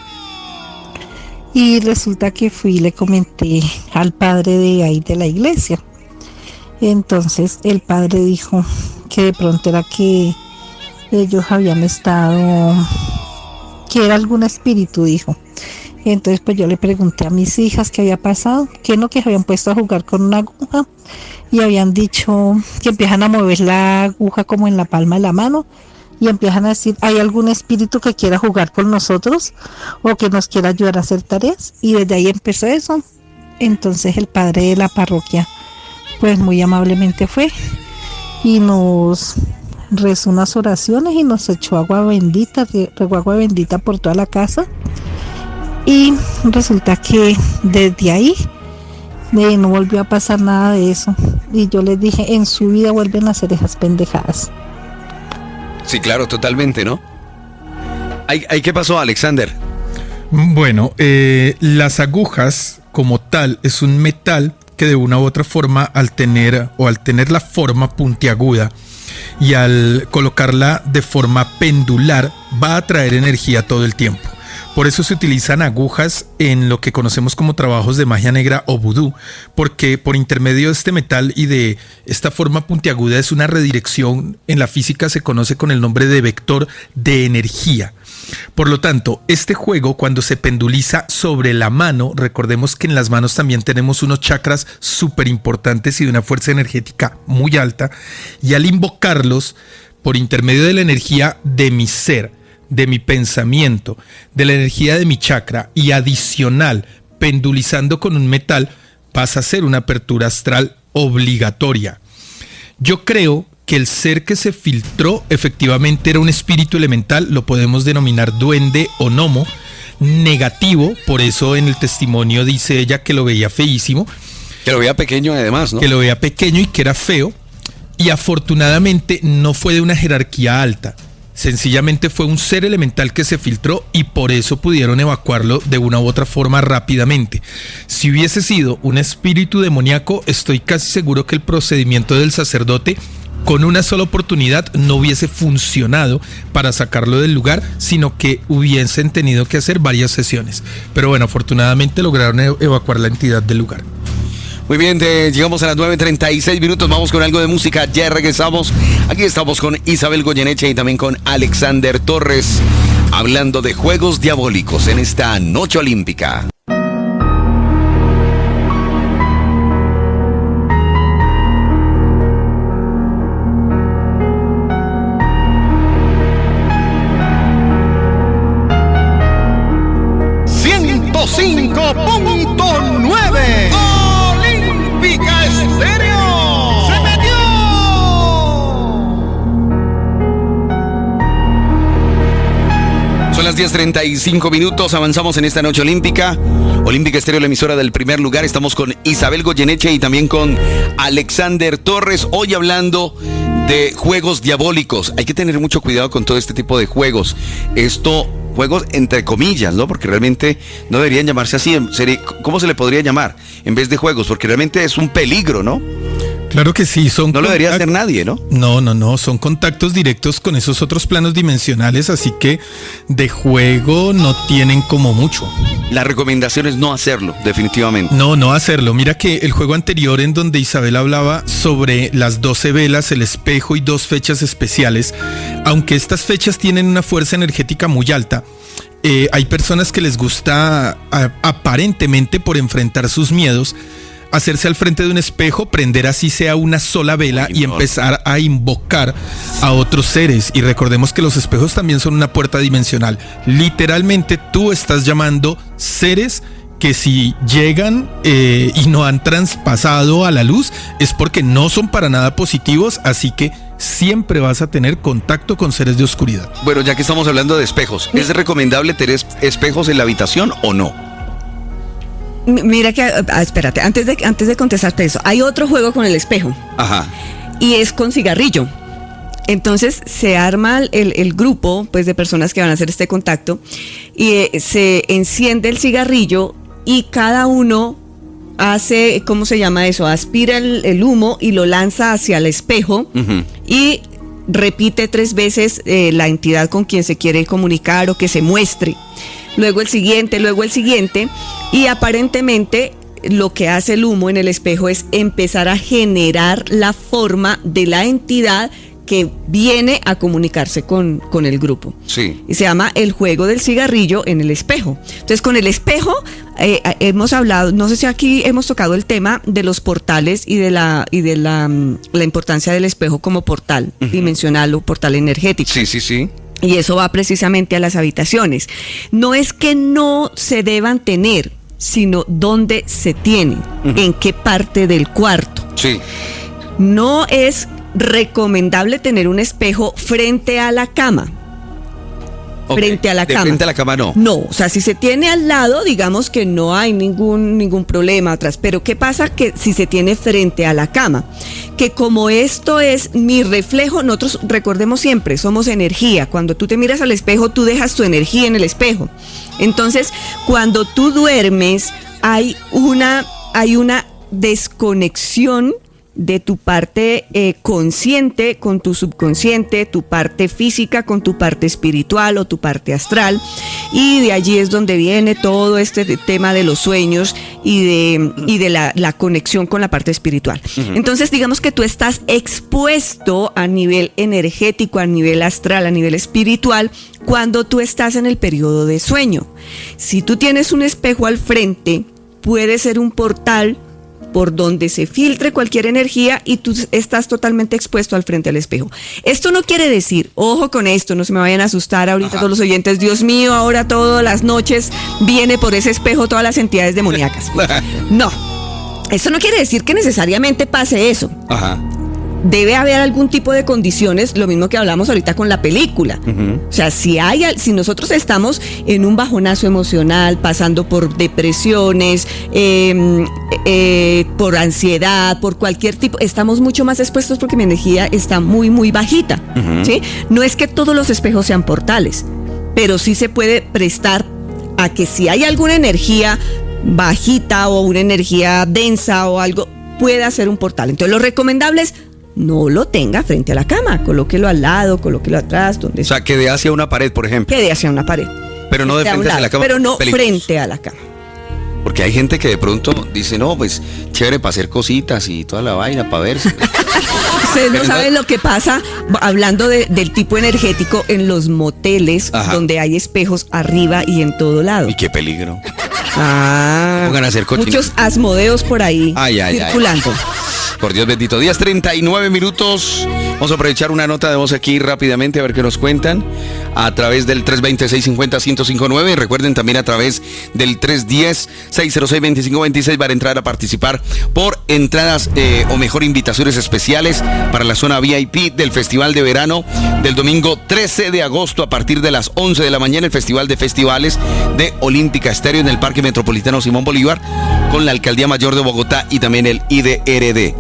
Speaker 9: Y resulta que fui y le comenté al padre de ahí de la iglesia. Entonces el padre dijo que de pronto era que ellos habían estado, que era algún espíritu, dijo. Entonces pues yo le pregunté a mis hijas qué había pasado, que habían puesto a jugar con una aguja, y habían dicho que empiezan a mover la aguja como en la palma de la mano, y empiezan a decir, ¿hay algún espíritu que quiera jugar con nosotros o que nos quiera ayudar a hacer tareas? Y desde ahí empezó eso. Entonces el padre de la parroquia pues muy amablemente fue y nos rezó unas oraciones y nos echó agua bendita, regó agua bendita por toda la casa. Y resulta que desde ahí no volvió a pasar nada de eso. Y yo les dije, en su vida vuelven a hacer esas pendejadas.
Speaker 2: Sí, claro, totalmente, ¿no? ¿Qué pasó, Alexander?
Speaker 1: Bueno, las agujas como tal es un metal que de una u otra forma al tener la forma puntiaguda y al colocarla de forma pendular va a atraer energía todo el tiempo. Por eso se utilizan agujas en lo que conocemos como trabajos de magia negra o vudú, porque por intermedio de este metal y de esta forma puntiaguda es una redirección, en la física se conoce con el nombre de vector de energía. Por lo tanto, este juego, cuando se penduliza sobre la mano, recordemos que en las manos también tenemos unos chakras súper importantes y de una fuerza energética muy alta, y al invocarlos por intermedio de la energía de mi ser, de mi pensamiento, de la energía de mi chakra, y adicional pendulizando con un metal, pasa a ser una apertura astral obligatoria. Yo creo que el ser que se filtró efectivamente era un espíritu elemental, lo podemos denominar duende o gnomo, negativo, por eso en el testimonio dice ella que lo veía feísimo.
Speaker 2: Que lo veía pequeño además, ¿no?
Speaker 1: Que lo veía pequeño y que era feo, y afortunadamente no fue de una jerarquía alta. Sencillamente fue un ser elemental que se filtró y por eso pudieron evacuarlo de una u otra forma rápidamente. Si hubiese sido un espíritu demoníaco, estoy casi seguro que el procedimiento del sacerdote con una sola oportunidad no hubiese funcionado para sacarlo del lugar, sino que hubiesen tenido que hacer varias sesiones. Pero bueno, afortunadamente lograron evacuar la entidad del lugar.
Speaker 2: Muy bien, llegamos a las 9:36 minutos, vamos con algo de música, ya regresamos. Aquí estamos con Isabel Goyeneche y también con Alexander Torres, hablando de juegos diabólicos en esta noche olímpica. Son las 10:35 minutos, avanzamos en esta noche olímpica. Olímpica Estéreo, la emisora del primer lugar. Estamos con Isabel Goyeneche y también con Alexander Torres, hoy hablando de juegos diabólicos. Hay que tener mucho cuidado con todo este tipo de juegos. Juegos entre comillas, ¿no? Porque realmente no deberían llamarse así. ¿Cómo se le podría llamar en vez de juegos? Porque realmente es un peligro, ¿no?
Speaker 1: Claro que sí,
Speaker 2: no lo debería hacer nadie, ¿no?
Speaker 1: No, son contactos directos con esos otros planos dimensionales, así que de juego no tienen como mucho.
Speaker 2: La recomendación es no hacerlo, definitivamente.
Speaker 1: No hacerlo. Mira que el juego anterior en donde Isabel hablaba sobre las 12 velas, el espejo y 2 fechas especiales, aunque estas fechas tienen una fuerza energética muy alta, hay personas que les gusta aparentemente por enfrentar sus miedos, hacerse al frente de un espejo, prender así sea una sola vela y empezar a invocar a otros seres. Y recordemos que los espejos también son una puerta dimensional. Literalmente tú estás llamando seres que si llegan y no han traspasado a la luz es porque no son para nada positivos, así que siempre vas a tener contacto con seres de oscuridad.
Speaker 2: Bueno, ya que estamos hablando de espejos, ¿es recomendable tener espejos en la habitación o no?
Speaker 3: Mira que, espérate, antes de contestarte eso, hay otro juego con el espejo.
Speaker 2: Ajá.
Speaker 3: Y es con cigarrillo. Entonces se arma el grupo, pues, de personas que van a hacer este contacto y se enciende el cigarrillo y cada uno hace, ¿cómo se llama eso? Aspira el humo y lo lanza hacia el espejo. Uh-huh. Y repite 3 veces la entidad con quien se quiere comunicar o que se muestre. Luego el siguiente, y aparentemente lo que hace el humo en el espejo es empezar a generar la forma de la entidad que viene a comunicarse con el grupo.
Speaker 2: Sí.
Speaker 3: Y se llama el juego del cigarrillo en el espejo. Entonces, con el espejo hemos hablado, no sé si aquí hemos tocado el tema de los portales y de la importancia del espejo como portal dimensional o portal energético.
Speaker 2: Sí.
Speaker 3: Y eso va precisamente a las habitaciones. No es que no se deban tener, sino dónde se tienen, en qué parte del cuarto.
Speaker 2: Sí.
Speaker 3: No es recomendable tener un espejo frente a la cama.
Speaker 2: Okay.
Speaker 3: Frente a la cama.
Speaker 2: Frente a la cama no.
Speaker 3: No, o sea, si se tiene al lado, digamos que no hay ningún problema atrás. Pero ¿qué pasa que si se tiene frente a la cama? Que como esto es mi reflejo, nosotros recordemos siempre, somos energía. Cuando tú te miras al espejo, tú dejas tu energía en el espejo. Entonces, cuando tú duermes, hay una desconexión de tu parte consciente con tu subconsciente, tu parte física con tu parte espiritual o tu parte astral. y de allí es donde viene todo este tema de los sueños y de la conexión con la parte espiritual. Entonces, digamos que tú estás expuesto a nivel energético, a nivel astral, a nivel espiritual, cuando tú estás en el periodo de sueño. Si tú tienes un espejo al frente, puede ser un portal por donde se filtre cualquier energía y tú estás totalmente expuesto al frente del espejo. Esto no quiere decir, ojo con esto, no se me vayan a asustar ahorita todos los oyentes, Dios mío, ahora todas las noches viene por ese espejo todas las entidades demoníacas. No, eso no quiere decir que necesariamente pase eso. Debe haber algún tipo de condiciones, lo mismo que hablamos ahorita con la película. O sea, si nosotros estamos en un bajonazo emocional, pasando por depresiones, por ansiedad, por cualquier tipo, estamos mucho más expuestos porque mi energía está muy, muy bajita. ¿Sí? No es que todos los espejos sean portales, pero sí se puede prestar a que si hay alguna energía bajita o una energía densa o algo, pueda ser un portal. Entonces, lo recomendable es no lo tenga frente a la cama, colóquelo al lado, colóquelo atrás, donde sea.
Speaker 2: O sea, que dé hacia una pared, por ejemplo.
Speaker 3: Que dé hacia una pared.
Speaker 2: Pero no de frente a la cama.
Speaker 3: Pero no frente a la cama.
Speaker 2: Porque hay gente que de pronto dice, no, pues chévere para hacer cositas y toda la vaina, para verse.
Speaker 3: Ustedes no saben lo que pasa, hablando del tipo energético, en los moteles, donde hay espejos arriba y en todo lado.
Speaker 2: Y qué peligro.
Speaker 3: Pongan
Speaker 2: a hacer cochinas.
Speaker 3: Muchos asmodeos por ahí circulando.
Speaker 2: Por Dios bendito. 10:39 minutos. Vamos a aprovechar una nota de voz aquí rápidamente a ver qué nos cuentan. A través del 320-650-1059. Y recuerden también a través del 310-606-2526 para entrar a participar por entradas o mejor invitaciones especiales para la zona VIP del Festival de Verano del domingo 13 de agosto a partir de las 11 de la mañana. El Festival de Festivales de Olímpica Estéreo en el Parque Metropolitano Simón Bolívar con la Alcaldía Mayor de Bogotá y también el IDRD.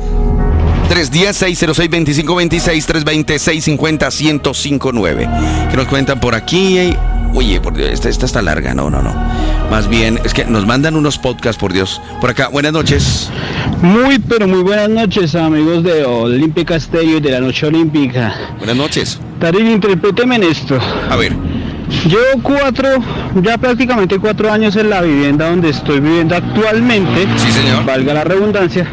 Speaker 2: 310-606-2526, 320-650-1059. ¿Qué nos cuentan por aquí? Oye, por Dios, esta está larga. No. Más bien, es que nos mandan unos podcasts, por Dios. Por acá, buenas noches.
Speaker 10: Muy buenas noches, amigos de Olímpica Estéreo y de la Noche Olímpica.
Speaker 2: Buenas noches.
Speaker 10: Tarín, interpréteme en esto.
Speaker 2: A ver.
Speaker 10: Llevo prácticamente 4 años en la vivienda donde estoy viviendo actualmente.
Speaker 2: Sí, señor.
Speaker 10: Valga la redundancia.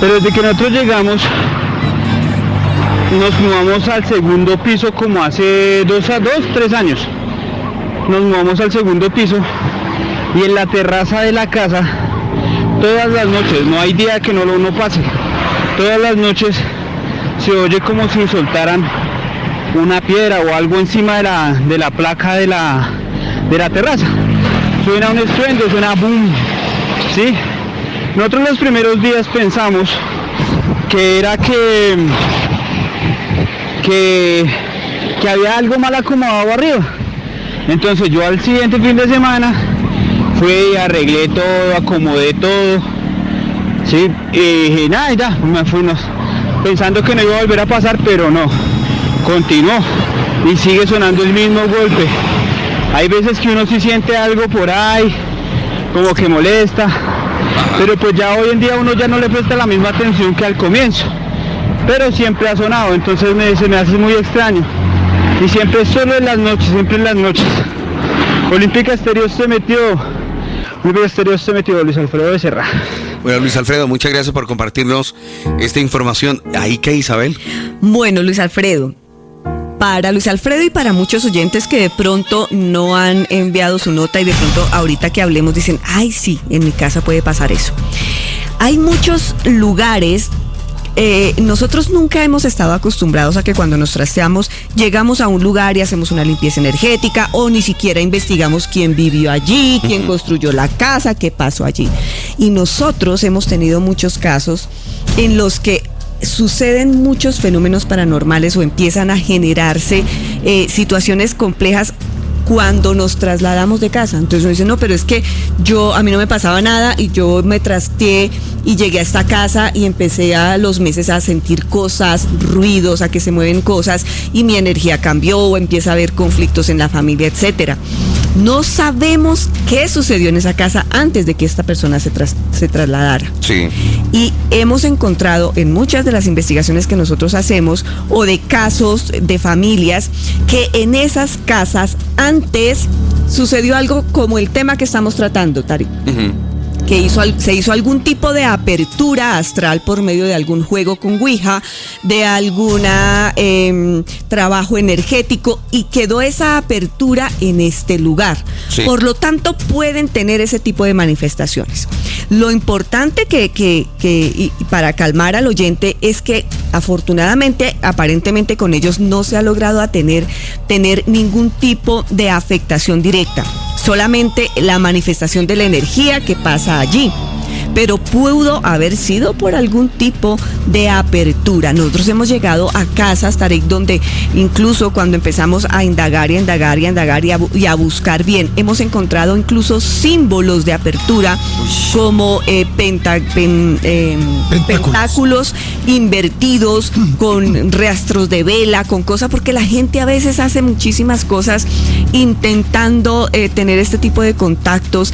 Speaker 10: Pero desde que nosotros llegamos, nos mudamos al segundo piso como hace 3 años. Nos mudamos al segundo piso y en la terraza de la casa, todas las noches, no hay día que no pase, todas las noches se oye como si soltaran una piedra o algo encima de la placa de la terraza. Suena un estruendo, suena boom, ¿sí? Nosotros los primeros días pensamos que era que había algo mal acomodado arriba. Entonces yo al siguiente fin de semana fui, arreglé todo, acomodé todo, ¿sí? Y nada, me fuimos pensando que no iba a volver a pasar, pero no, continuó y sigue sonando el mismo golpe. Hay veces que uno sí siente algo por ahí, como que molesta. Pero pues ya hoy en día uno ya no le presta la misma atención que al comienzo. Pero siempre ha sonado, entonces se me hace muy extraño. Y siempre solo en las noches, Olímpica Estéreo se metió Luis Alfredo Becerra.
Speaker 2: Bueno, Luis Alfredo, muchas gracias por compartirnos esta información. ¿Ahí qué, Isabel?
Speaker 3: Bueno, Luis Alfredo. Para Luis Alfredo y para muchos oyentes que de pronto no han enviado su nota y de pronto ahorita que hablemos dicen, ay sí, en mi casa puede pasar eso. Hay muchos lugares, nosotros nunca hemos estado acostumbrados a que cuando nos trasteamos llegamos a un lugar y hacemos una limpieza energética o ni siquiera investigamos quién vivió allí, quién construyó la casa, qué pasó allí. Y nosotros hemos tenido muchos casos en los que suceden muchos fenómenos paranormales o empiezan a generarse situaciones complejas cuando nos trasladamos de casa. Entonces uno dice, no, pero es que a mí no me pasaba nada y yo me trasteé y llegué a esta casa y empecé a los meses a sentir cosas, ruidos, a que se mueven cosas y mi energía cambió o empieza a haber conflictos en la familia, etcétera. No sabemos qué sucedió en esa casa antes de que esta persona se trasladara.
Speaker 2: Sí.
Speaker 3: Y hemos encontrado en muchas de las investigaciones que nosotros hacemos o de casos de familias que en esas casas antes sucedió algo como el tema que estamos tratando, Tari. Que se hizo algún tipo de apertura astral por medio de algún juego con Ouija, de algún trabajo energético, y quedó esa apertura en este lugar. Sí. Por lo tanto, pueden tener ese tipo de manifestaciones. Lo importante y para calmar al oyente es que afortunadamente, aparentemente con ellos no se ha logrado tener ningún tipo de afectación directa. Solamente la manifestación de la energía que pasa allí, pero pudo haber sido por algún tipo de apertura. Nosotros hemos llegado a casas, Tarek, donde incluso cuando empezamos a indagar y a buscar bien, hemos encontrado incluso símbolos de apertura como pentáculos invertidos, con rastros de vela, con cosas, porque la gente a veces hace muchísimas cosas intentando tener este tipo de contactos,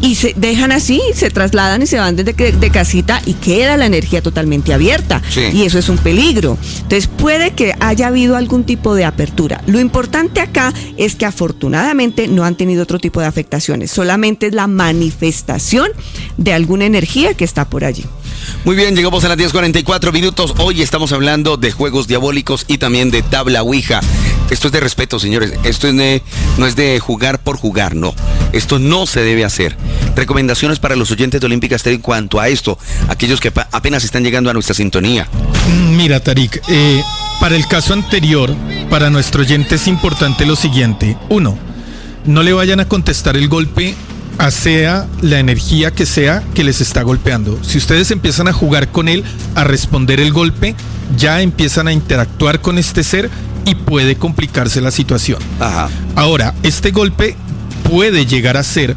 Speaker 3: y se dejan así, se trasladan y se van de casita y queda la energía totalmente abierta. Sí. Y eso es un peligro. Entonces puede que haya habido algún tipo de apertura. Lo importante acá es que afortunadamente no han tenido otro tipo de afectaciones, solamente es la manifestación de alguna energía que está por allí.
Speaker 2: Muy bien, llegamos a las 10:44 minutos. Hoy estamos hablando de juegos diabólicos y también de tabla Ouija. Esto es de respeto, señores. Esto no es de jugar por jugar, no. Esto no se debe hacer. Recomendaciones para los oyentes de Olímpica Estéreo en cuanto a esto, aquellos que apenas están llegando a nuestra sintonía.
Speaker 1: Mira, Tarik, para el caso anterior, para nuestro oyente es importante lo siguiente. 1, no le vayan a contestar el golpe a sea la energía que sea que les está golpeando. Si ustedes empiezan a jugar con él, a responder el golpe, ya empiezan a interactuar con este ser y puede complicarse la situación. Ajá. Ahora, este golpe puede llegar a ser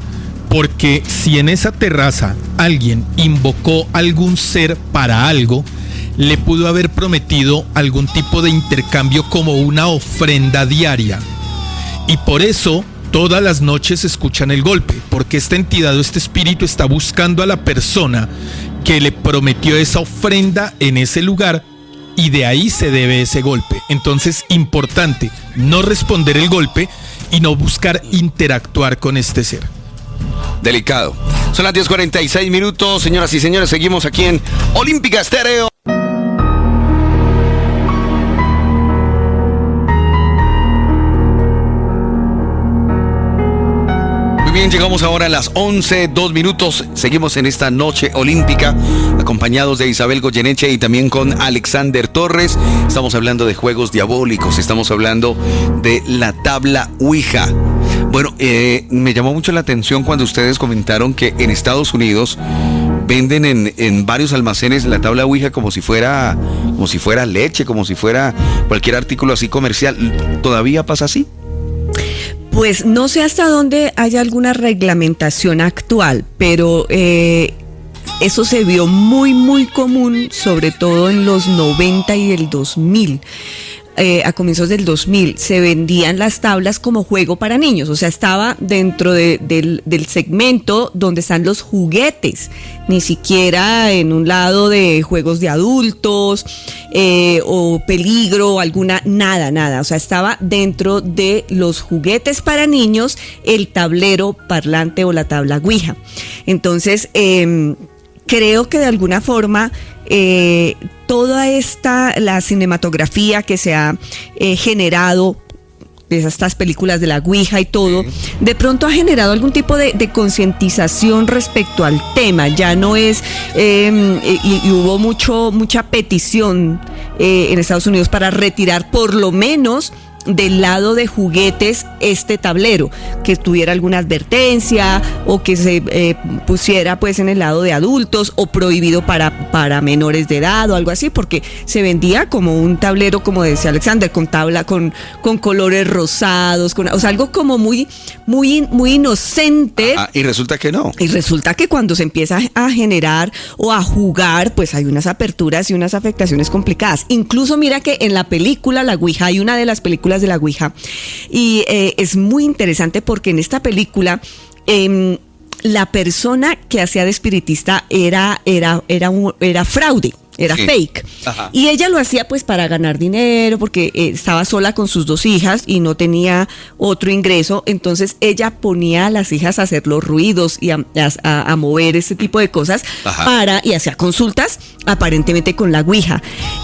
Speaker 1: porque si en esa terraza alguien invocó algún ser para algo, le pudo haber prometido algún tipo de intercambio como una ofrenda diaria. Y por eso todas las noches escuchan el golpe, porque esta entidad o este espíritu está buscando a la persona que le prometió esa ofrenda en ese lugar, y de ahí se debe ese golpe. Entonces, importante no responder el golpe y no buscar interactuar con este ser.
Speaker 2: Delicado. Son las 10:46 minutos, señoras y señores, seguimos aquí en Olímpica Estéreo. Bien, llegamos ahora a las 11:02 minutos. Seguimos en esta noche olímpica, acompañados de Isabel Goyeneche y también con Alexander Torres. Estamos hablando de juegos diabólicos, estamos hablando de la tabla Ouija. Bueno, me llamó mucho la atención cuando ustedes comentaron que en Estados Unidos venden en varios almacenes la tabla Ouija como si fuera leche, como si fuera cualquier artículo así comercial. ¿Todavía pasa así?
Speaker 3: Pues no sé hasta dónde haya alguna reglamentación actual, pero eso se vio muy, muy común, sobre todo en los 90 y el 2000. A comienzos del 2000 se vendían las tablas como juego para niños, o sea, estaba dentro del segmento donde están los juguetes, ni siquiera en un lado de juegos de adultos o peligro, nada, o sea, estaba dentro de los juguetes para niños el tablero parlante o la tabla Ouija. Entonces, creo que de alguna forma toda la cinematografía que se ha generado de estas películas de la Ouija y todo, de pronto ha generado algún tipo de concientización respecto al tema. Ya no es, y hubo mucha petición en Estados Unidos para retirar por lo menos del lado de juguetes este tablero, que tuviera alguna advertencia o que se pusiera pues en el lado de adultos o prohibido para menores de edad o algo así, porque se vendía como un tablero, como decía Alexander, con colores rosados, o sea, algo como muy inocente.
Speaker 2: Y resulta que no.
Speaker 3: Y resulta que cuando se empieza a generar o a jugar, pues hay unas aperturas y unas afectaciones complicadas. Incluso mira que en la película La Ouija, hay una de las películas películas de la Ouija. Y es muy interesante porque en esta película la persona que hacía de espiritista era fraude. Era fake. Ajá. Y ella lo hacía pues para ganar dinero, porque estaba sola con sus 2 hijas y no tenía otro ingreso. Entonces ella ponía a las hijas a hacer los ruidos y a mover ese tipo de cosas. Y hacía consultas aparentemente con la Ouija.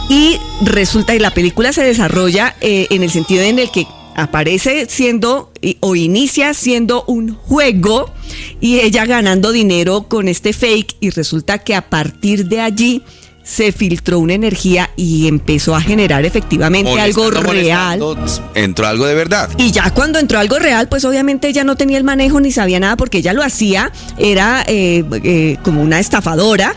Speaker 3: Y resulta que la película se desarrolla en el sentido en el que aparece siendo o inicia siendo un juego y ella ganando dinero con este fake, y resulta que a partir de allí se filtró una energía y empezó a generar efectivamente algo real.
Speaker 2: Entró algo de verdad.
Speaker 3: Y ya cuando entró algo real, pues obviamente ella no tenía el manejo ni sabía nada, porque ella lo hacía, era como una estafadora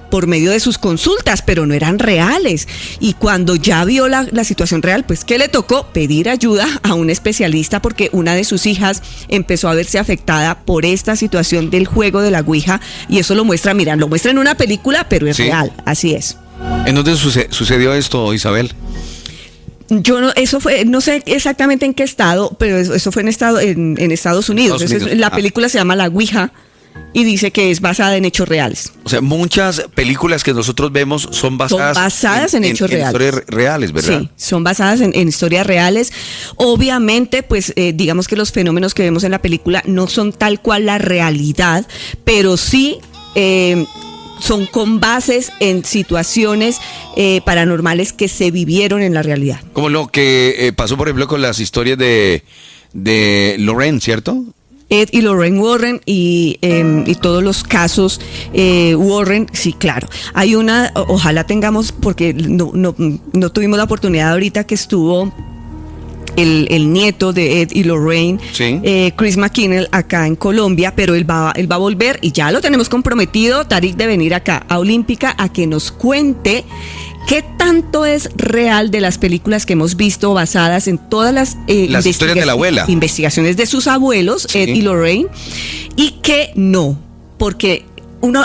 Speaker 3: por medio de sus consultas, pero no eran reales. Y cuando ya vio la situación real, pues ¿qué le tocó? Pedir ayuda a un especialista, porque una de sus hijas empezó a verse afectada por esta situación del juego de la Ouija, y eso lo muestra en una película, pero es real, así es.
Speaker 2: ¿En dónde sucedió esto, Isabel?
Speaker 3: Yo no sé exactamente en qué estado, pero eso fue en Estados Unidos. La película se llama La Ouija y dice que es basada en hechos reales.
Speaker 2: O sea, muchas películas que nosotros vemos son basadas en hechos reales. En historias reales, ¿verdad? Sí,
Speaker 3: son basadas en historias reales. Obviamente, pues digamos que los fenómenos que vemos en la película no son tal cual la realidad, pero sí son con bases en situaciones paranormales que se vivieron en la realidad.
Speaker 2: Como lo que pasó, por ejemplo, con las historias de Lorraine, ¿cierto?
Speaker 3: Ed y Lorraine Warren y todos los casos Warren, sí, claro. Hay una, ojalá tengamos, porque no tuvimos la oportunidad ahorita que estuvo el nieto de Ed y Lorraine, sí. Chris McKinnell, acá en Colombia, pero él va a volver y ya lo tenemos comprometido, Tarik, de venir acá a Olímpica a que nos cuente qué tanto es real de las películas que hemos visto basadas en todas las
Speaker 2: historias de la abuela,
Speaker 3: investigaciones de sus abuelos, sí. Ed y Lorraine, y que no, porque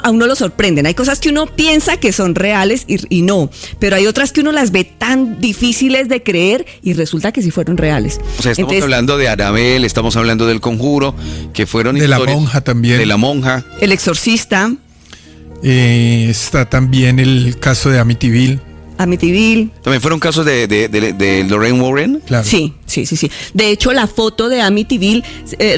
Speaker 3: a uno lo sorprenden. Hay cosas que uno piensa que son reales y no, pero hay otras que uno las ve tan difíciles de creer y resulta que sí fueron reales.
Speaker 2: O sea, estamos hablando de Annabelle, estamos hablando del Conjuro, que fueron
Speaker 1: de historias, la monja también.
Speaker 2: De la monja.
Speaker 3: El Exorcista.
Speaker 1: Está también el caso de Amityville.
Speaker 2: ¿También fueron casos de Lorraine Warren?
Speaker 3: Claro. Sí. De hecho, la foto de Amityville,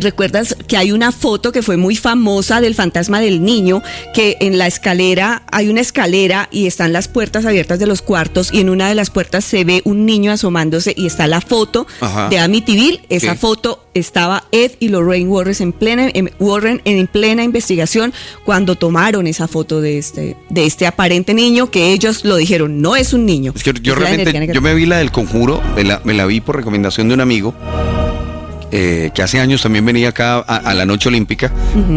Speaker 3: ¿recuerdas que hay una foto que fue muy famosa del fantasma del niño? Que en la escalera, hay una escalera y están las puertas abiertas de los cuartos, y en una de las puertas se ve un niño asomándose y está la foto de Amityville. Esa foto estaba Ed y Lorraine Warren en plena investigación cuando tomaron esa foto de este aparente niño, que ellos lo dijeron, no es un niño.
Speaker 2: Es que yo me vi la del Conjuro, me la vi por recomendación de un amigo que hace años también venía acá a la Noche Olímpica.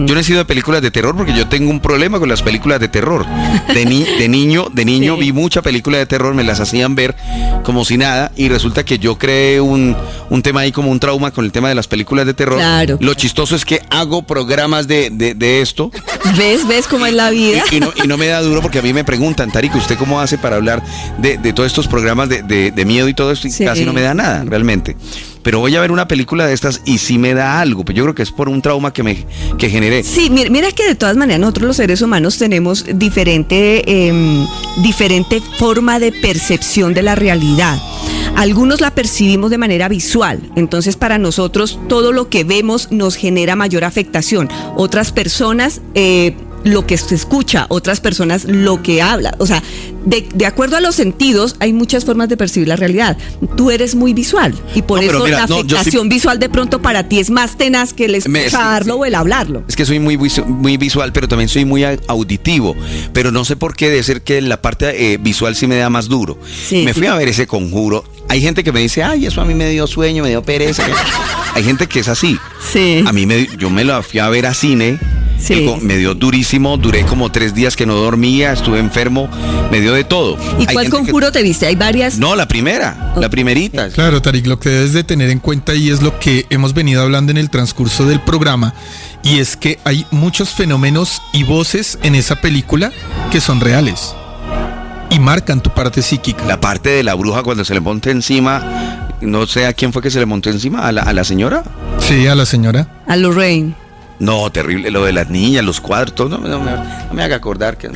Speaker 2: Yo no he sido de películas de terror porque yo tengo un problema con las películas de terror. De niño sí. Vi mucha película de terror, me las hacían ver como si nada, y resulta que yo creé un tema ahí, como un trauma con el tema de las películas de terror. Claro. Lo chistoso es que hago programas de esto.
Speaker 3: ¿Ves cómo es la vida?
Speaker 2: Y no me da duro, porque a mí me preguntan, Tarik, ¿usted cómo hace para hablar de todos estos programas de miedo y todo esto? Y casi no me da nada, realmente. Pero voy a ver una película de estas y sí me da algo, pues yo creo que es por un trauma que generé.
Speaker 3: Sí, mira que de todas maneras nosotros los seres humanos tenemos diferente forma de percepción de la realidad. Algunos la percibimos de manera visual, entonces para nosotros todo lo que vemos nos genera mayor afectación. Otras personas lo que se escucha, otras personas lo que habla. O sea, de acuerdo a los sentidos hay muchas formas de percibir la realidad. Tú eres muy visual y por eso la afectación visual de pronto para ti es más tenaz que el escucharlo o el hablarlo.
Speaker 2: Es que soy muy visual, pero también soy muy auditivo, pero no sé por qué, de ser que la parte visual sí me da más duro. Me fui a ver ese Conjuro. Hay gente que me dice, ay, eso a mí me dio sueño, me dio pereza. Hay gente que es así. Sí. Yo me lo fui a ver a cine. Sí. Me dio durísimo, duré como 3 días que no dormía, estuve enfermo, me dio de todo.
Speaker 3: ¿Y cuál Conjuro te viste? ¿Hay varias?
Speaker 2: No, la primera, la primerita.
Speaker 1: Claro, Tarik, lo que debes de tener en cuenta y es lo que hemos venido hablando en el transcurso del programa, y es que hay muchos fenómenos y voces en esa película que son reales. y marcan tu parte psíquica.
Speaker 2: La parte de la bruja cuando se le monta encima, no sé a quién fue que se le montó encima, a la señora.
Speaker 1: Sí, a la señora.
Speaker 3: A Lorraine.
Speaker 2: No, terrible, lo de las niñas, los cuadros, no me haga acordar que...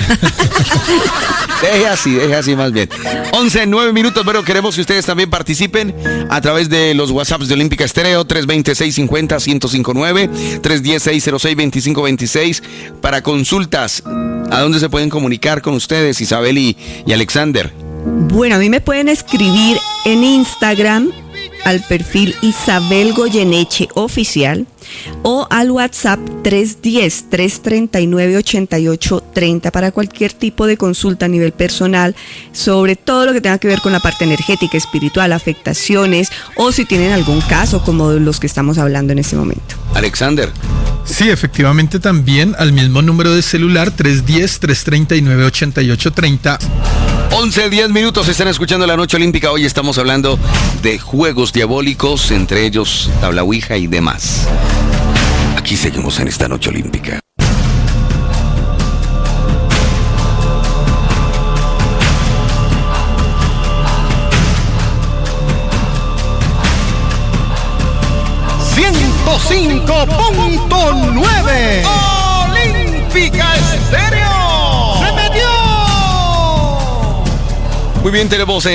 Speaker 2: Deje así más bien. 11:09 minutos, pero queremos que ustedes también participen a través de los WhatsApps de Olímpica Estéreo, 320-650-1059, 310-606-2526, para consultas. ¿A dónde se pueden comunicar con ustedes, Isabel y Alexander?
Speaker 3: Bueno, a mí me pueden escribir en Instagram al perfil Isabel Goyeneche Oficial o al WhatsApp 310-339-8830 para cualquier tipo de consulta a nivel personal sobre todo lo que tenga que ver con la parte energética, espiritual, afectaciones o si tienen algún caso como los que estamos hablando en este momento.
Speaker 2: Alexander.
Speaker 1: Sí, efectivamente también al mismo número de celular 310-339-8830.
Speaker 2: 11:10 minutos, están escuchando La Noche Olímpica. Hoy estamos hablando de juegos diabólicos, entre ellos tabla ouija y demás. Aquí seguimos en esta Noche Olímpica.
Speaker 6: ¡105.9! ¡Olímpica Estéreo! ¡Se metió!
Speaker 2: Muy bien, tenemos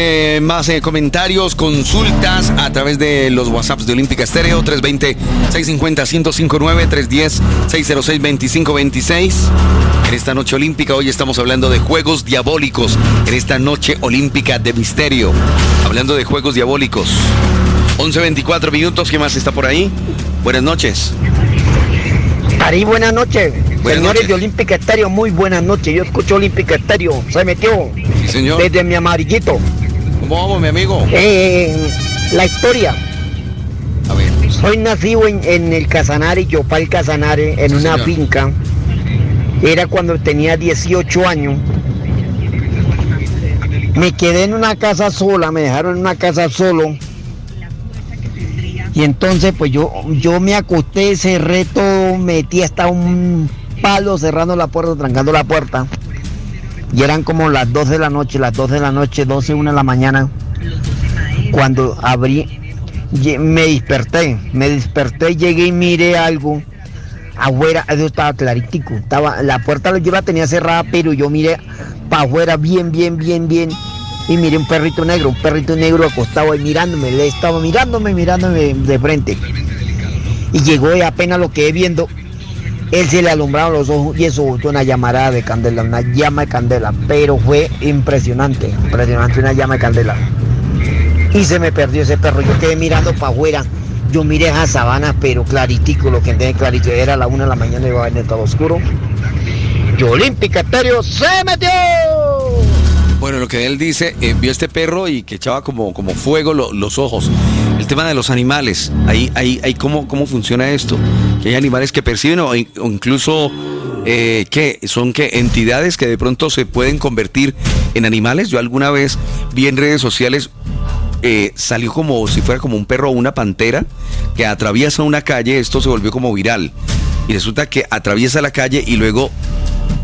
Speaker 2: más comentarios, consultas a través de los WhatsApps de Olímpica Estéreo, 320-650-1059, 310-606-2526. En esta noche olímpica hoy estamos hablando de juegos diabólicos, en esta noche olímpica de misterio, hablando de juegos diabólicos. 11:24 minutos, ¿qué más está por ahí? Buenas noches.
Speaker 11: Ari, buenas noches.
Speaker 2: Buenas
Speaker 11: Señores
Speaker 2: noches.
Speaker 11: de Olímpica Estéreo, muy buenas noches. Yo escucho Olímpica Estéreo. Se metió.
Speaker 2: Sí, señor.
Speaker 11: Desde mi amarillito.
Speaker 2: ¿Cómo vamos, mi amigo?
Speaker 11: La historia.
Speaker 2: A ver.
Speaker 11: Soy nacido en el Casanare, Yopal Casanare, en
Speaker 2: Sí,
Speaker 11: una
Speaker 2: señor.
Speaker 11: finca. Era cuando tenía 18 años. Me quedé en una casa sola, me dejaron en una casa solo. Y entonces pues yo me acosté, cerré todo, metí hasta un palo cerrando la puerta, trancando la puerta. Y eran como las 2 de la noche, 12, 1 de la mañana. Cuando abrí, me desperté, llegué y miré algo. Afuera, eso estaba claritico. La puerta yo la tenía cerrada, pero yo miré para afuera bien. Y miré un perrito negro acostado ahí mirándome. Le estaba mirándome de frente. Y llegó y apenas lo quedé viendo, él se le alumbraron los ojos y eso botó una llamarada de candela, una llama de candela. Pero fue impresionante, una llama de candela. Y se me perdió ese perro. Yo quedé mirando para afuera. Yo miré esa sabana, pero claritico, lo que entendí clarito. Era la 1 de la mañana y iba a venir todo oscuro. Y Olímpica Estéreo se metió.
Speaker 2: Bueno, lo que él dice, vio este perro y que echaba como fuego los ojos. El tema de los animales, ahí ¿cómo funciona esto? Que hay animales que perciben o incluso son entidades que de pronto se pueden convertir en animales. Yo alguna vez vi en redes sociales, salió como si fuera como un perro o una pantera que atraviesa una calle. Esto se volvió como viral y resulta que atraviesa la calle y luego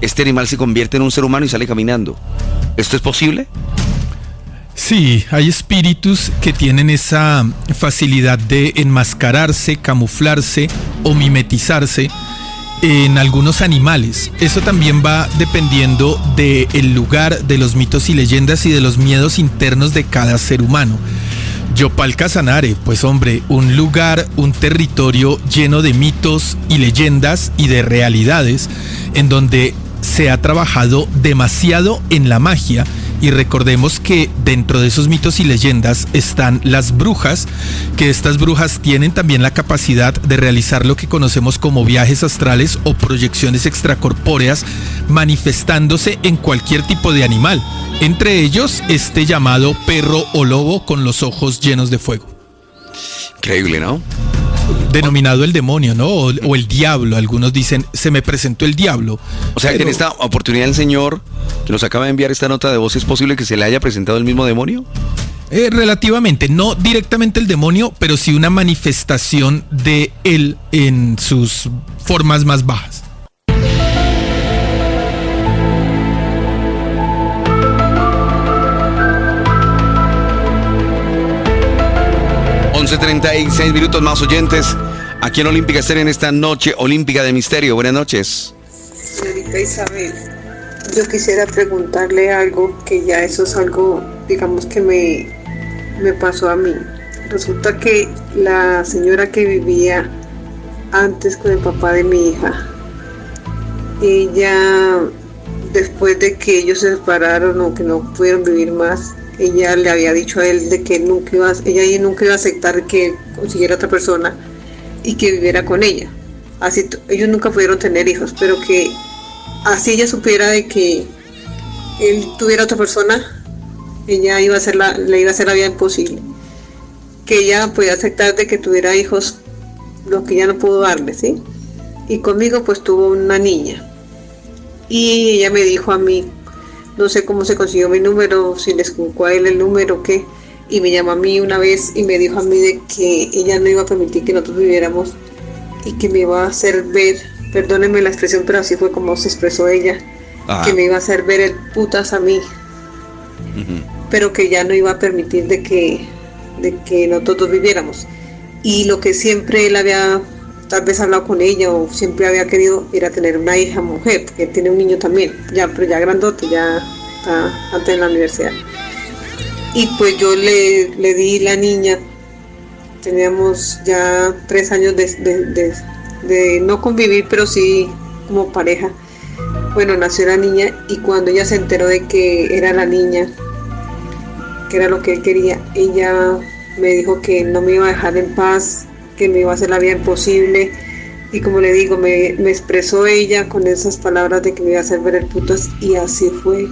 Speaker 2: este animal se convierte en un ser humano y sale caminando. ¿Esto es posible?
Speaker 1: Sí, hay espíritus que tienen esa facilidad de enmascararse, camuflarse o mimetizarse en algunos animales. Eso también va dependiendo del lugar, de los mitos y leyendas y de los miedos internos de cada ser humano. Yopal Casanare, pues hombre, un lugar, un territorio lleno de mitos y leyendas y de realidades en donde se ha trabajado demasiado en la magia. Y recordemos que dentro de esos mitos y leyendas están las brujas, que estas brujas tienen también la capacidad de realizar lo que conocemos como viajes astrales o proyecciones extracorpóreas, manifestándose en cualquier tipo de animal, entre ellos este llamado perro o lobo con los ojos llenos de fuego.
Speaker 2: Increíble, ¿no?
Speaker 1: Denominado el demonio, ¿no? O el diablo. Algunos dicen, se me presentó el diablo.
Speaker 2: O sea, que en esta oportunidad el señor que nos acaba de enviar esta nota de voz, ¿es posible que se le haya presentado el mismo demonio?
Speaker 1: Relativamente, no directamente el demonio, pero sí una manifestación de él en sus formas más bajas.
Speaker 2: 11:36 minutos, más oyentes aquí en Olímpica Estéreo en esta noche olímpica de misterio. Buenas noches.
Speaker 12: Señorita Isabel, yo quisiera preguntarle algo que ya eso es algo, digamos, que me pasó a mí. Resulta que la señora que vivía antes con el papá de mi hija, ella, después de que ellos se separaron o que no pudieron vivir más, ella le había dicho a él de que ella nunca iba a aceptar que consiguiera otra persona y que viviera con ella. Así ellos nunca pudieron tener hijos, pero que así ella supiera de que él tuviera otra persona, ella le iba a hacer la vida imposible. Que ella podía aceptar de que tuviera hijos, lo que ella no pudo darle, ¿sí? Y conmigo pues tuvo una niña. Y ella me dijo a mí, no sé cómo se consiguió mi número, si le escuchó a él el número o qué, y me llamó a mí una vez y me dijo a mí de que ella no iba a permitir que nosotros viviéramos y que me iba a hacer ver, perdónenme la expresión, pero así fue como se expresó ella, que me iba a hacer ver el putas a mí, pero que ya no iba a permitir de que nosotros viviéramos. Y lo que siempre él había tal vez hablado con ella o siempre había querido era tener una hija mujer, porque tiene un niño también, pero ya grandote, ya está antes en la universidad. Y pues yo le di la niña, teníamos ya 3 años de no convivir, pero sí como pareja. Bueno, nació la niña y cuando ella se enteró de que era la niña, que era lo que él quería, ella me dijo que no me iba a dejar en paz, que me iba a hacer la vida imposible, y como le digo, me expresó ella con esas palabras de que me iba a hacer ver el putas, y así fue.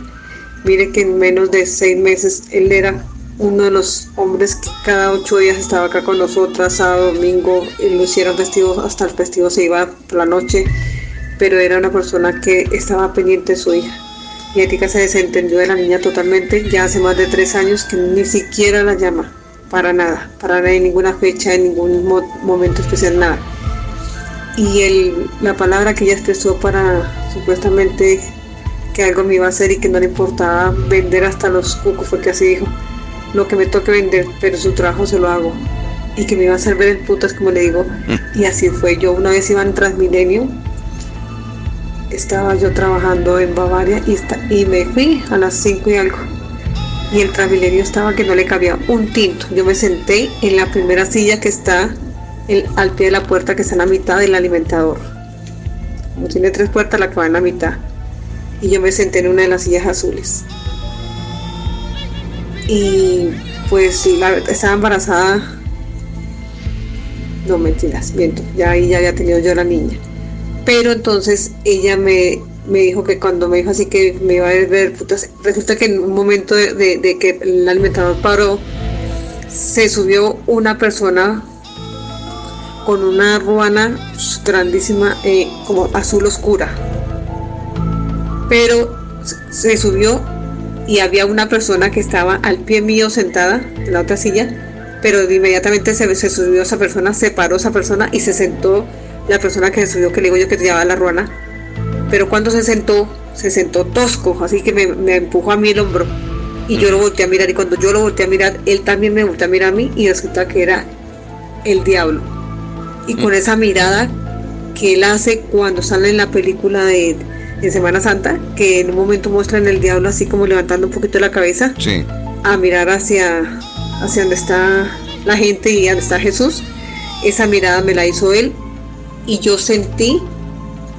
Speaker 12: Mire que en menos de 6 meses él era uno de los hombres que cada 8 días estaba acá con nosotras, sábado, domingo, y lo hicieron festivo, hasta el festivo se iba por la noche, pero era una persona que estaba pendiente de su hija. Y Erika se desentendió de la niña totalmente, ya hace más de 3 años que ni siquiera la llama. Para nada, en ninguna fecha, en ningún momento especial, nada. Y la palabra que ella expresó para supuestamente que algo me iba a hacer y que no le importaba vender hasta los cucos, fue que así dijo, lo que me toque vender, pero su trabajo se lo hago. Y que me iba a hacer ver el putas, como le digo. Y así fue. Yo una vez iba en Transmilenio, estaba yo trabajando en Bavaria y me fui a las 5 y algo. Y el Transmilenio estaba que no le cabía un tinto. Yo me senté en la primera silla que está al pie de la puerta, que está en la mitad del alimentador. Como tiene 3 puertas, la que va en la mitad. Y yo me senté en una de las sillas azules. Y pues estaba embarazada. No, mentiras, miento. Ya ahí ya había tenido yo la niña. Pero entonces ella me dijo que cuando me dijo así que me iba a ver putas, resulta que en un momento de que el alimentador paró, se subió una persona con una ruana grandísima, como azul oscura, pero se subió y había una persona que estaba al pie mío sentada en la otra silla, pero inmediatamente se subió esa persona, se paró esa persona y se sentó la persona que se subió, que le digo yo que llevaba la ruana. Pero cuando se sentó tosco, así que me empujó a mí el hombro y yo lo volteé a mirar, y cuando yo lo volteé a mirar, él también me volteó a mirar a mí y resulta que era el diablo. Y con esa mirada que él hace cuando sale en la película de Semana Santa, que en un momento muestran el diablo así como levantando un poquito la cabeza, sí, a mirar hacia donde está la gente y donde está Jesús, esa mirada me la hizo él y yo sentí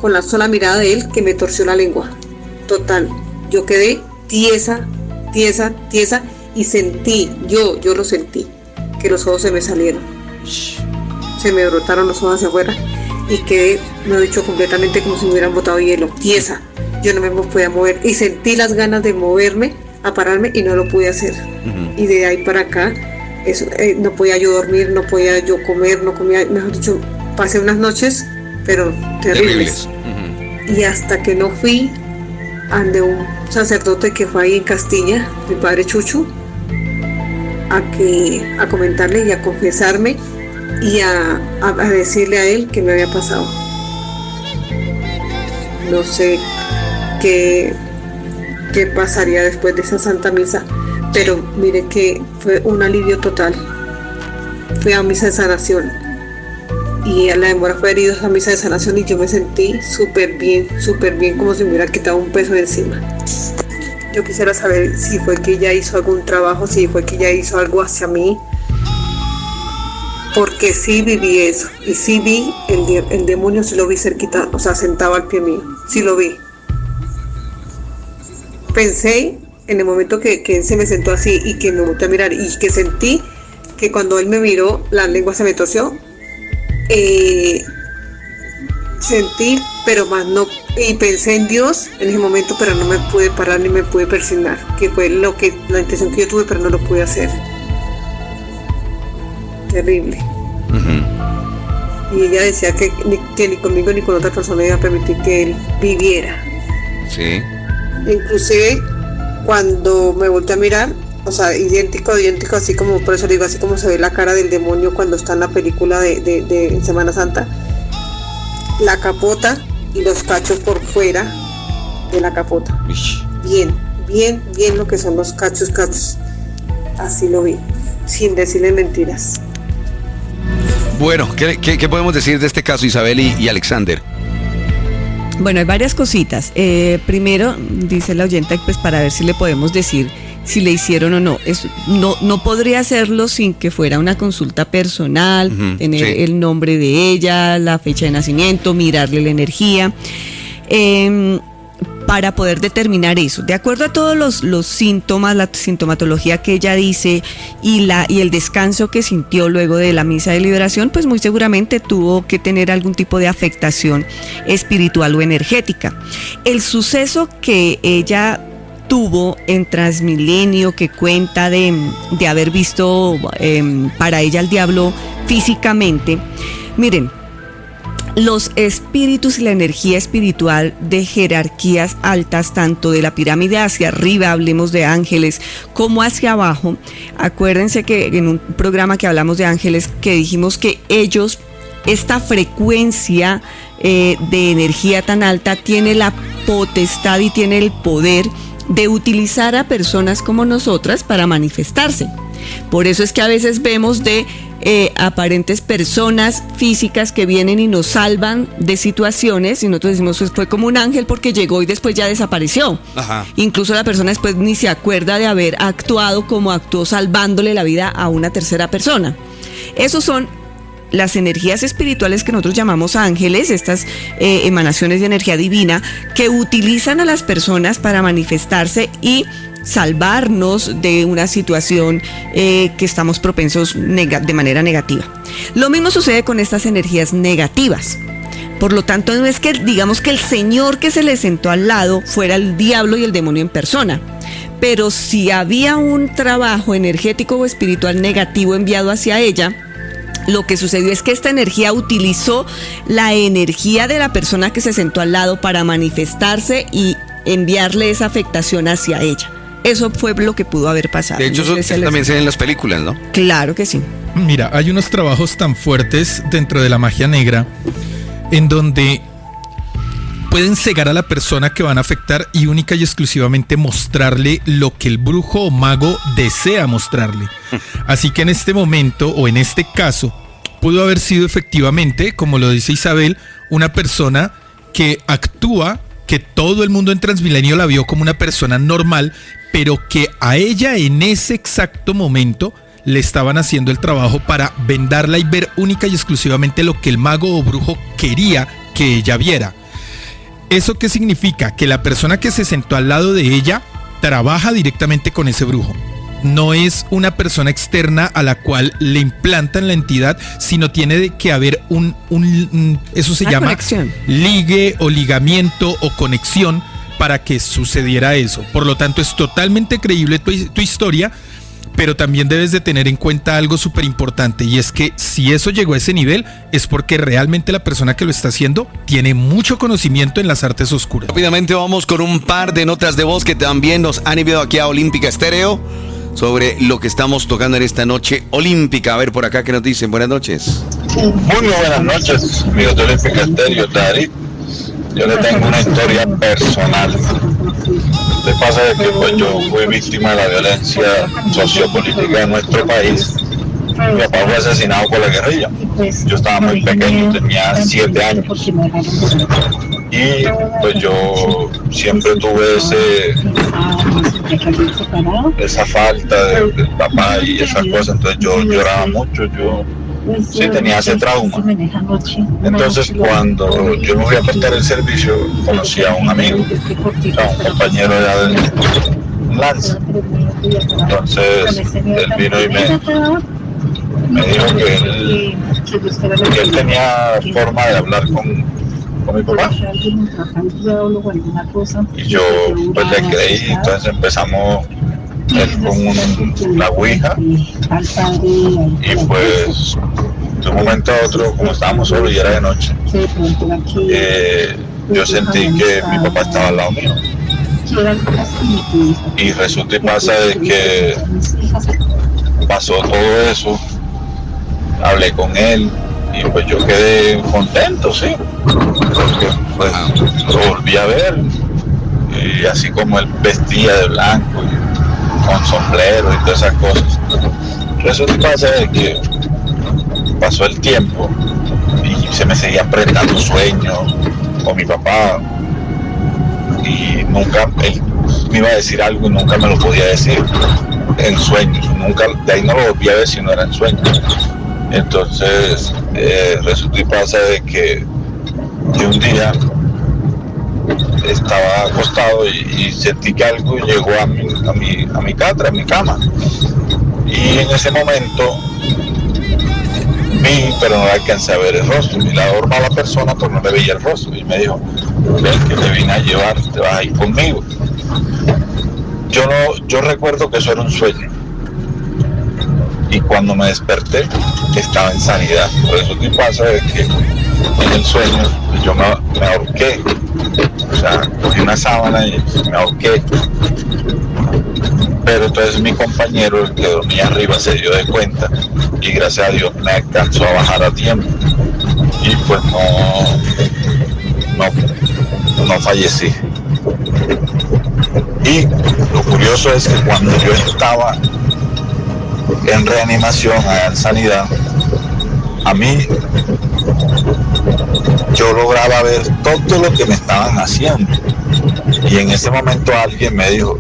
Speaker 12: con la sola mirada de él que me torció la lengua, total. Yo quedé tiesa y sentí, yo lo sentí, que los ojos se me salieron, se me brotaron los ojos hacia afuera y quedé, me he dicho, completamente como si me hubieran botado hielo, tiesa. Yo no me podía mover y sentí las ganas de moverme, a pararme y no lo pude hacer. Y de ahí para acá, no podía yo dormir, no podía yo comer, no comía, mejor dicho, pasé unas noches pero terribles. Y hasta que no fui ante un sacerdote que fue ahí en Castilla, mi padre Chucho, a comentarle y a confesarme y a decirle a él que me había pasado. No sé qué pasaría después de esa Santa Misa, pero mire que fue un alivio total. fui a misa de sanación. Y a la demora fue herido a misa de sanación y yo me sentí súper bien, como si me hubiera quitado un peso de encima. Yo quisiera saber si fue que ella hizo algún trabajo, si fue que ella hizo algo hacia mí, porque sí viví eso, y sí vi el demonio, sí lo vi cerquita, o sea, sentado al pie mío, sí lo vi. Pensé en el momento que él se me sentó así y que me volteé a mirar y que sentí que cuando él me miró, la lengua se me torció. Sentí, pero más no, y pensé en Dios en ese momento, pero no me pude parar ni me pude persignar, que fue la intención que yo tuve, pero no lo pude hacer. Terrible. Y ella decía que ni conmigo ni con otra persona iba a permitir que él viviera.
Speaker 2: Sí.
Speaker 12: Inclusive cuando me volteé a mirar, o sea, idéntico, así como, por eso digo, así como se ve la cara del demonio cuando está en la película de Semana Santa, la capota y los cachos por fuera de la capota. Bien lo que son los cachos, así lo vi, sin decirle mentiras.
Speaker 2: Bueno, ¿qué podemos decir de este caso, Isabel y Alexander?
Speaker 3: Bueno, hay varias cositas. Primero, dice la oyente, pues para ver si le podemos decir si le hicieron o no. No podría hacerlo sin que fuera una consulta personal, tener el nombre de ella, la fecha de nacimiento, mirarle la energía, para poder determinar eso. De acuerdo a todos los síntomas, la sintomatología que ella dice y el descanso que sintió luego de la misa de liberación, pues muy seguramente tuvo que tener algún tipo de afectación espiritual o energética. El suceso que ella tuvo en Transmilenio, que cuenta de haber visto para ella al diablo físicamente, miren, los espíritus y la energía espiritual de jerarquías altas, tanto de la pirámide hacia arriba, hablemos de ángeles, como hacia abajo. Acuérdense que en un programa que hablamos de ángeles, que dijimos que ellos, esta frecuencia de energía tan alta, tiene la potestad y tiene el poder de utilizar a personas como nosotras para manifestarse. Por eso es que a veces vemos de aparentes personas físicas que vienen y nos salvan de situaciones y nosotros decimos, pues fue como un ángel porque llegó y después ya desapareció. Ajá. Incluso la persona después ni se acuerda de haber actuado como actuó salvándole la vida a una tercera persona. Esos son las energías espirituales que nosotros llamamos ángeles, estas emanaciones de energía divina que utilizan a las personas para manifestarse y salvarnos de una situación que estamos propensos de manera negativa. Lo mismo sucede con estas energías negativas. Por lo tanto, no es que digamos que el señor que se le sentó al lado fuera el diablo y el demonio en persona, pero si había un trabajo energético o espiritual negativo enviado hacia ella, lo que sucedió es que esta energía utilizó la energía de la persona que se sentó al lado para manifestarse y enviarle esa afectación hacia ella. Eso fue lo que pudo haber pasado.
Speaker 2: De hecho, eso también se ve en las películas, ¿no?
Speaker 3: Claro que sí.
Speaker 1: Mira, hay unos trabajos tan fuertes dentro de la magia negra en donde pueden cegar a la persona que van a afectar y única y exclusivamente mostrarle lo que el brujo o mago desea mostrarle. Así que en este momento, o en este caso, pudo haber sido efectivamente, como lo dice Isabel, una persona que actúa, que todo el mundo en Transmilenio la vio como una persona normal, pero que a ella en ese exacto momento le estaban haciendo el trabajo para vendarla y ver única y exclusivamente lo que el mago o brujo quería que ella viera. ¿Eso qué significa? Que la persona que se sentó al lado de ella trabaja directamente con ese brujo. No es una persona externa a la cual le implantan la entidad, sino tiene que haber eso se llama conexión, ligue o ligamiento o conexión para que sucediera eso. Por lo tanto, es totalmente creíble tu historia, pero también debes de tener en cuenta algo súper importante, y es que si eso llegó a ese nivel es porque realmente la persona que lo está haciendo tiene mucho conocimiento en las artes oscuras.
Speaker 2: Rápidamente vamos con un par de notas de voz que también nos han enviado aquí a Olímpica Estéreo sobre lo que estamos tocando en esta noche olímpica. A ver por acá qué nos dicen. Buenas noches.
Speaker 13: Muy buenas noches, amigos de Olímpica Estéreo, David. Yo le tengo una historia personal. Lo que pasa es que pues, yo fui víctima de la violencia sociopolítica en nuestro país Mi papá fue asesinado por la guerrilla. Yo estaba muy pequeño, tenía 7 años. Y pues yo siempre tuve esa falta de papá y esas cosas, entonces yo lloraba mucho, yo sí tenía ese trauma. Entonces cuando yo me fui a prestar el servicio, conocí a un amigo, a un compañero de Lanza. Entonces él vino y me dijo que él tenía forma de hablar con mi papá. Y yo pues le creí, entonces empezamos él con la ouija y pues de un momento a otro, como estábamos solos y era de noche, yo sentí que mi papá estaba al lado mío. Y resulta y pasa de que pasó todo eso, hablé con él y pues yo quedé contento, sí, porque pues lo volví a ver y así como él vestía de blanco y con sombrero y todas esas cosas. Resulta y pasa de que pasó el tiempo y se me seguían presentando sueños con mi papá y nunca él me iba a decir algo y nunca me lo podía decir en sueños, nunca, de ahí no lo volví a ver si no era en sueños. Entonces resulta y pasa de que un día estaba acostado y sentí que algo llegó a mi catra, a mi cama, y en ese momento vi, pero no alcancé a ver el rostro. Mi lado normal, la persona, pues no le veía el rostro y me dijo: ven que te vine a llevar, te vas a ir conmigo. Yo recuerdo que eso era un sueño y cuando me desperté estaba en sanidad. Por eso te pasa de que en el sueño yo me ahorqué, o sea, cogí una sábana y me ahorqué. Pero entonces mi compañero, el que dormía arriba, se dio de cuenta y gracias a Dios me alcanzó a bajar a tiempo y pues no fallecí. Y lo curioso es que cuando yo estaba en reanimación, en sanidad, a mí yo lograba ver todo lo que me estaban haciendo y en ese momento alguien me dijo: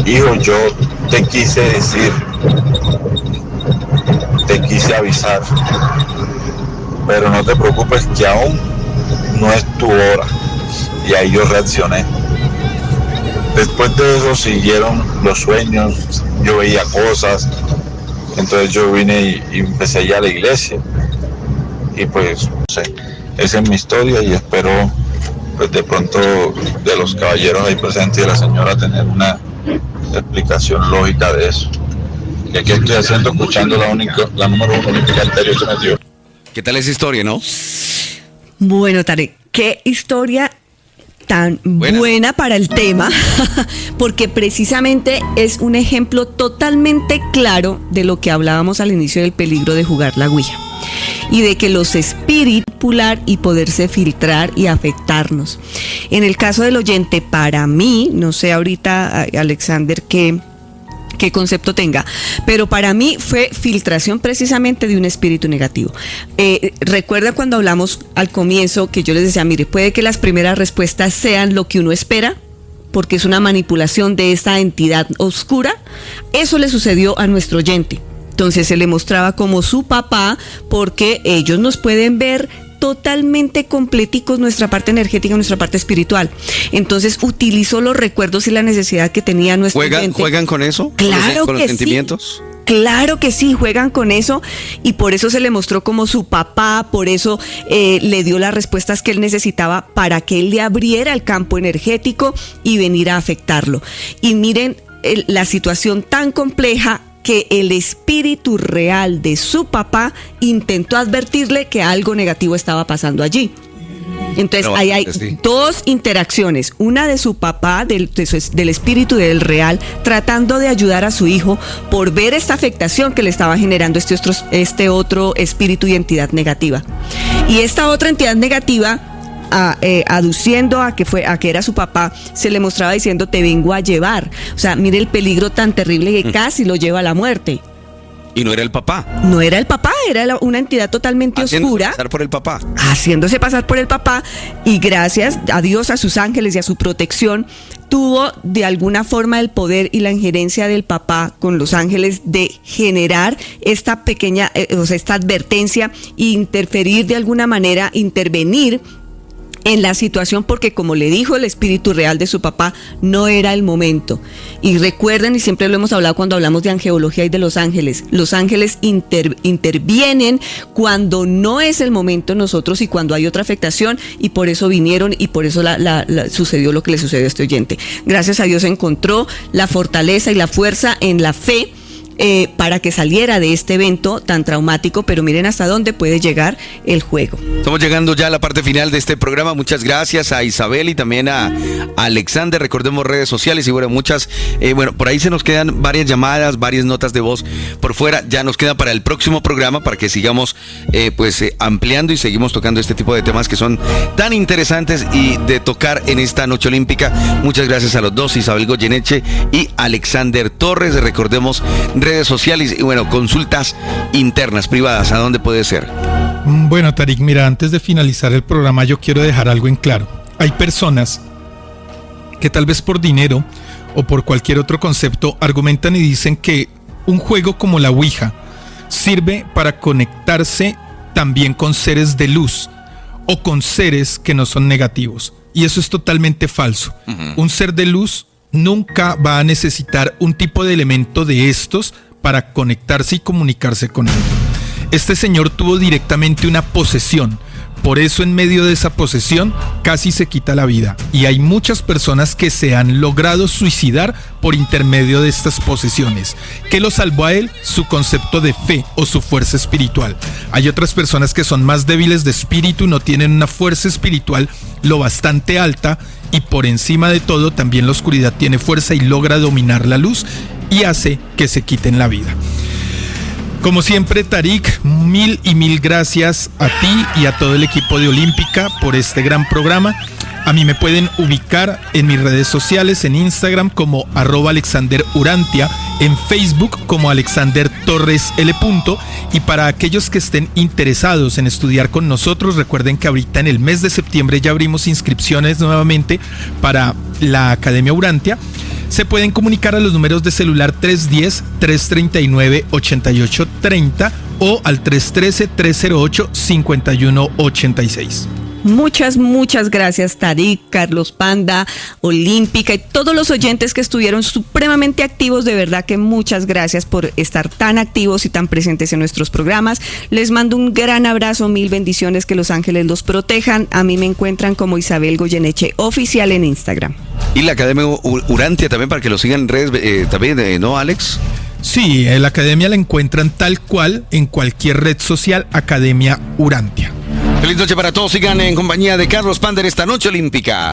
Speaker 13: hijo, yo te quise decir, te quise avisar, pero no te preocupes que aún no es tu hora. Y ahí yo reaccioné. Después de eso siguieron los sueños, yo veía cosas, entonces yo vine y empecé a ir a la iglesia y pues no sé, esa es mi historia y espero pues de pronto de los caballeros ahí presentes y de la señora tener una explicación lógica de eso. Y aquí estoy escuchando la número 1 olímpica anterior que metió.
Speaker 2: ¿Qué tal esa historia, no?
Speaker 3: Bueno, Tarek, qué historia tan buena para el tema, porque precisamente es un ejemplo totalmente claro de lo que hablábamos al inicio del peligro de jugar la ouija y de que los espíritus manipular y poderse filtrar y afectarnos. En el caso del oyente, para mí, no sé ahorita, Alexander, qué concepto tenga, pero para mí fue filtración precisamente de un espíritu negativo. Recuerda cuando hablamos al comienzo que yo les decía, mire, puede que las primeras respuestas sean lo que uno espera, porque es una manipulación de esta entidad oscura. Eso le sucedió a nuestro oyente. Entonces se le mostraba como su papá, porque ellos nos pueden ver totalmente completicos, nuestra parte energética, nuestra parte espiritual. Entonces utilizó los recuerdos y la necesidad que tenía nuestro oyente.
Speaker 2: ¿Juegan con eso?
Speaker 3: Claro
Speaker 2: ¿Con
Speaker 3: que
Speaker 2: los sentimientos?
Speaker 3: Sí. Claro que sí, juegan con eso, y por eso se le mostró como su papá, por eso le dio las respuestas que él necesitaba para que él le abriera el campo energético y venir a afectarlo. Y miren la situación tan compleja que el espíritu real de su papá intentó advertirle que algo negativo estaba pasando allí. Entonces ahí hay dos interacciones, una de su papá, del espíritu del real, tratando de ayudar a su hijo por ver esta afectación que le estaba generando este otro espíritu y entidad negativa. Y esta otra entidad negativa, aduciendo a que era su papá, se le mostraba diciendo: te vengo a llevar. O sea, mire el peligro tan terrible que casi lo lleva a la muerte.
Speaker 2: Y no era el papá.
Speaker 3: No era el papá, era una entidad totalmente oscura.
Speaker 2: Pasar por el papá.
Speaker 3: Haciéndose pasar por el papá, y gracias a Dios, a sus ángeles y a su protección, tuvo de alguna forma el poder y la injerencia del papá con los ángeles de generar esta pequeña, esta advertencia e interferir de alguna manera, intervenir en la situación, porque como le dijo el espíritu real de su papá, no era el momento. Y recuerden, y siempre lo hemos hablado cuando hablamos de angeología y de los ángeles intervienen cuando no es el momento nosotros y cuando hay otra afectación, y por eso vinieron y por eso sucedió lo que le sucedió a este oyente. Gracias a Dios encontró la fortaleza y la fuerza en la fe para que saliera de este evento tan traumático, pero miren hasta dónde puede llegar el juego.
Speaker 2: Estamos llegando ya a la parte final de este programa. Muchas gracias a Isabel y también a Alexander. Recordemos redes sociales y bueno, por ahí se nos quedan varias llamadas, varias notas de voz por fuera. Ya nos queda para el próximo programa para que sigamos ampliando y seguimos tocando este tipo de temas que son tan interesantes y de tocar en esta noche olímpica. Muchas gracias a los dos, Isabel Goyeneche y Alexander Torres. Recordemos redes sociales y bueno, consultas internas, privadas, ¿a dónde puede ser?
Speaker 1: Bueno, Tarik, mira, antes de finalizar el programa yo quiero dejar algo en claro. Hay personas que tal vez por dinero o por cualquier otro concepto argumentan y dicen que un juego como la Ouija sirve para conectarse también con seres de luz o con seres que no son negativos. Y eso es totalmente falso. Un ser de luz nunca va a necesitar un tipo de elemento de estos para conectarse y comunicarse con él. Este señor tuvo directamente una posesión, por eso en medio de esa posesión casi se quita la vida. Y hay muchas personas que se han logrado suicidar por intermedio de estas posesiones. ¿Qué lo salvó a él? Su concepto de fe o su fuerza espiritual. Hay otras personas que son más débiles de espíritu, no tienen una fuerza espiritual lo bastante alta, y por encima de todo también la oscuridad tiene fuerza y logra dominar la luz y hace que se quiten la vida. Como siempre, Tarik, mil gracias a ti y a todo el equipo de Olímpica por este gran programa. A mí me pueden ubicar en mis redes sociales, en Instagram como @AlexanderUrantia, en Facebook como Alexander Torres L. Y para aquellos que estén interesados en estudiar con nosotros, recuerden que ahorita en el mes de septiembre ya abrimos inscripciones nuevamente para la Academia Urantia. Se pueden comunicar a los números de celular 310-339-8830 o al 313-308-5186.
Speaker 3: Muchas gracias, Tarik, Carlos Panda, Olímpica y todos los oyentes que estuvieron supremamente activos. De verdad que muchas gracias por estar tan activos y tan presentes en nuestros programas. Les mando un gran abrazo, mil bendiciones, que los ángeles los protejan. A mí me encuentran como Isabel Goyeneche Oficial en Instagram.
Speaker 2: Y la Academia Urantia también, para que lo sigan en redes también, ¿no, Alex?
Speaker 1: Sí, la Academia la encuentran tal cual en cualquier red social, Academia Urantia.
Speaker 2: Feliz noche para todos, sigan en compañía de Carlos Panda en esta noche olímpica.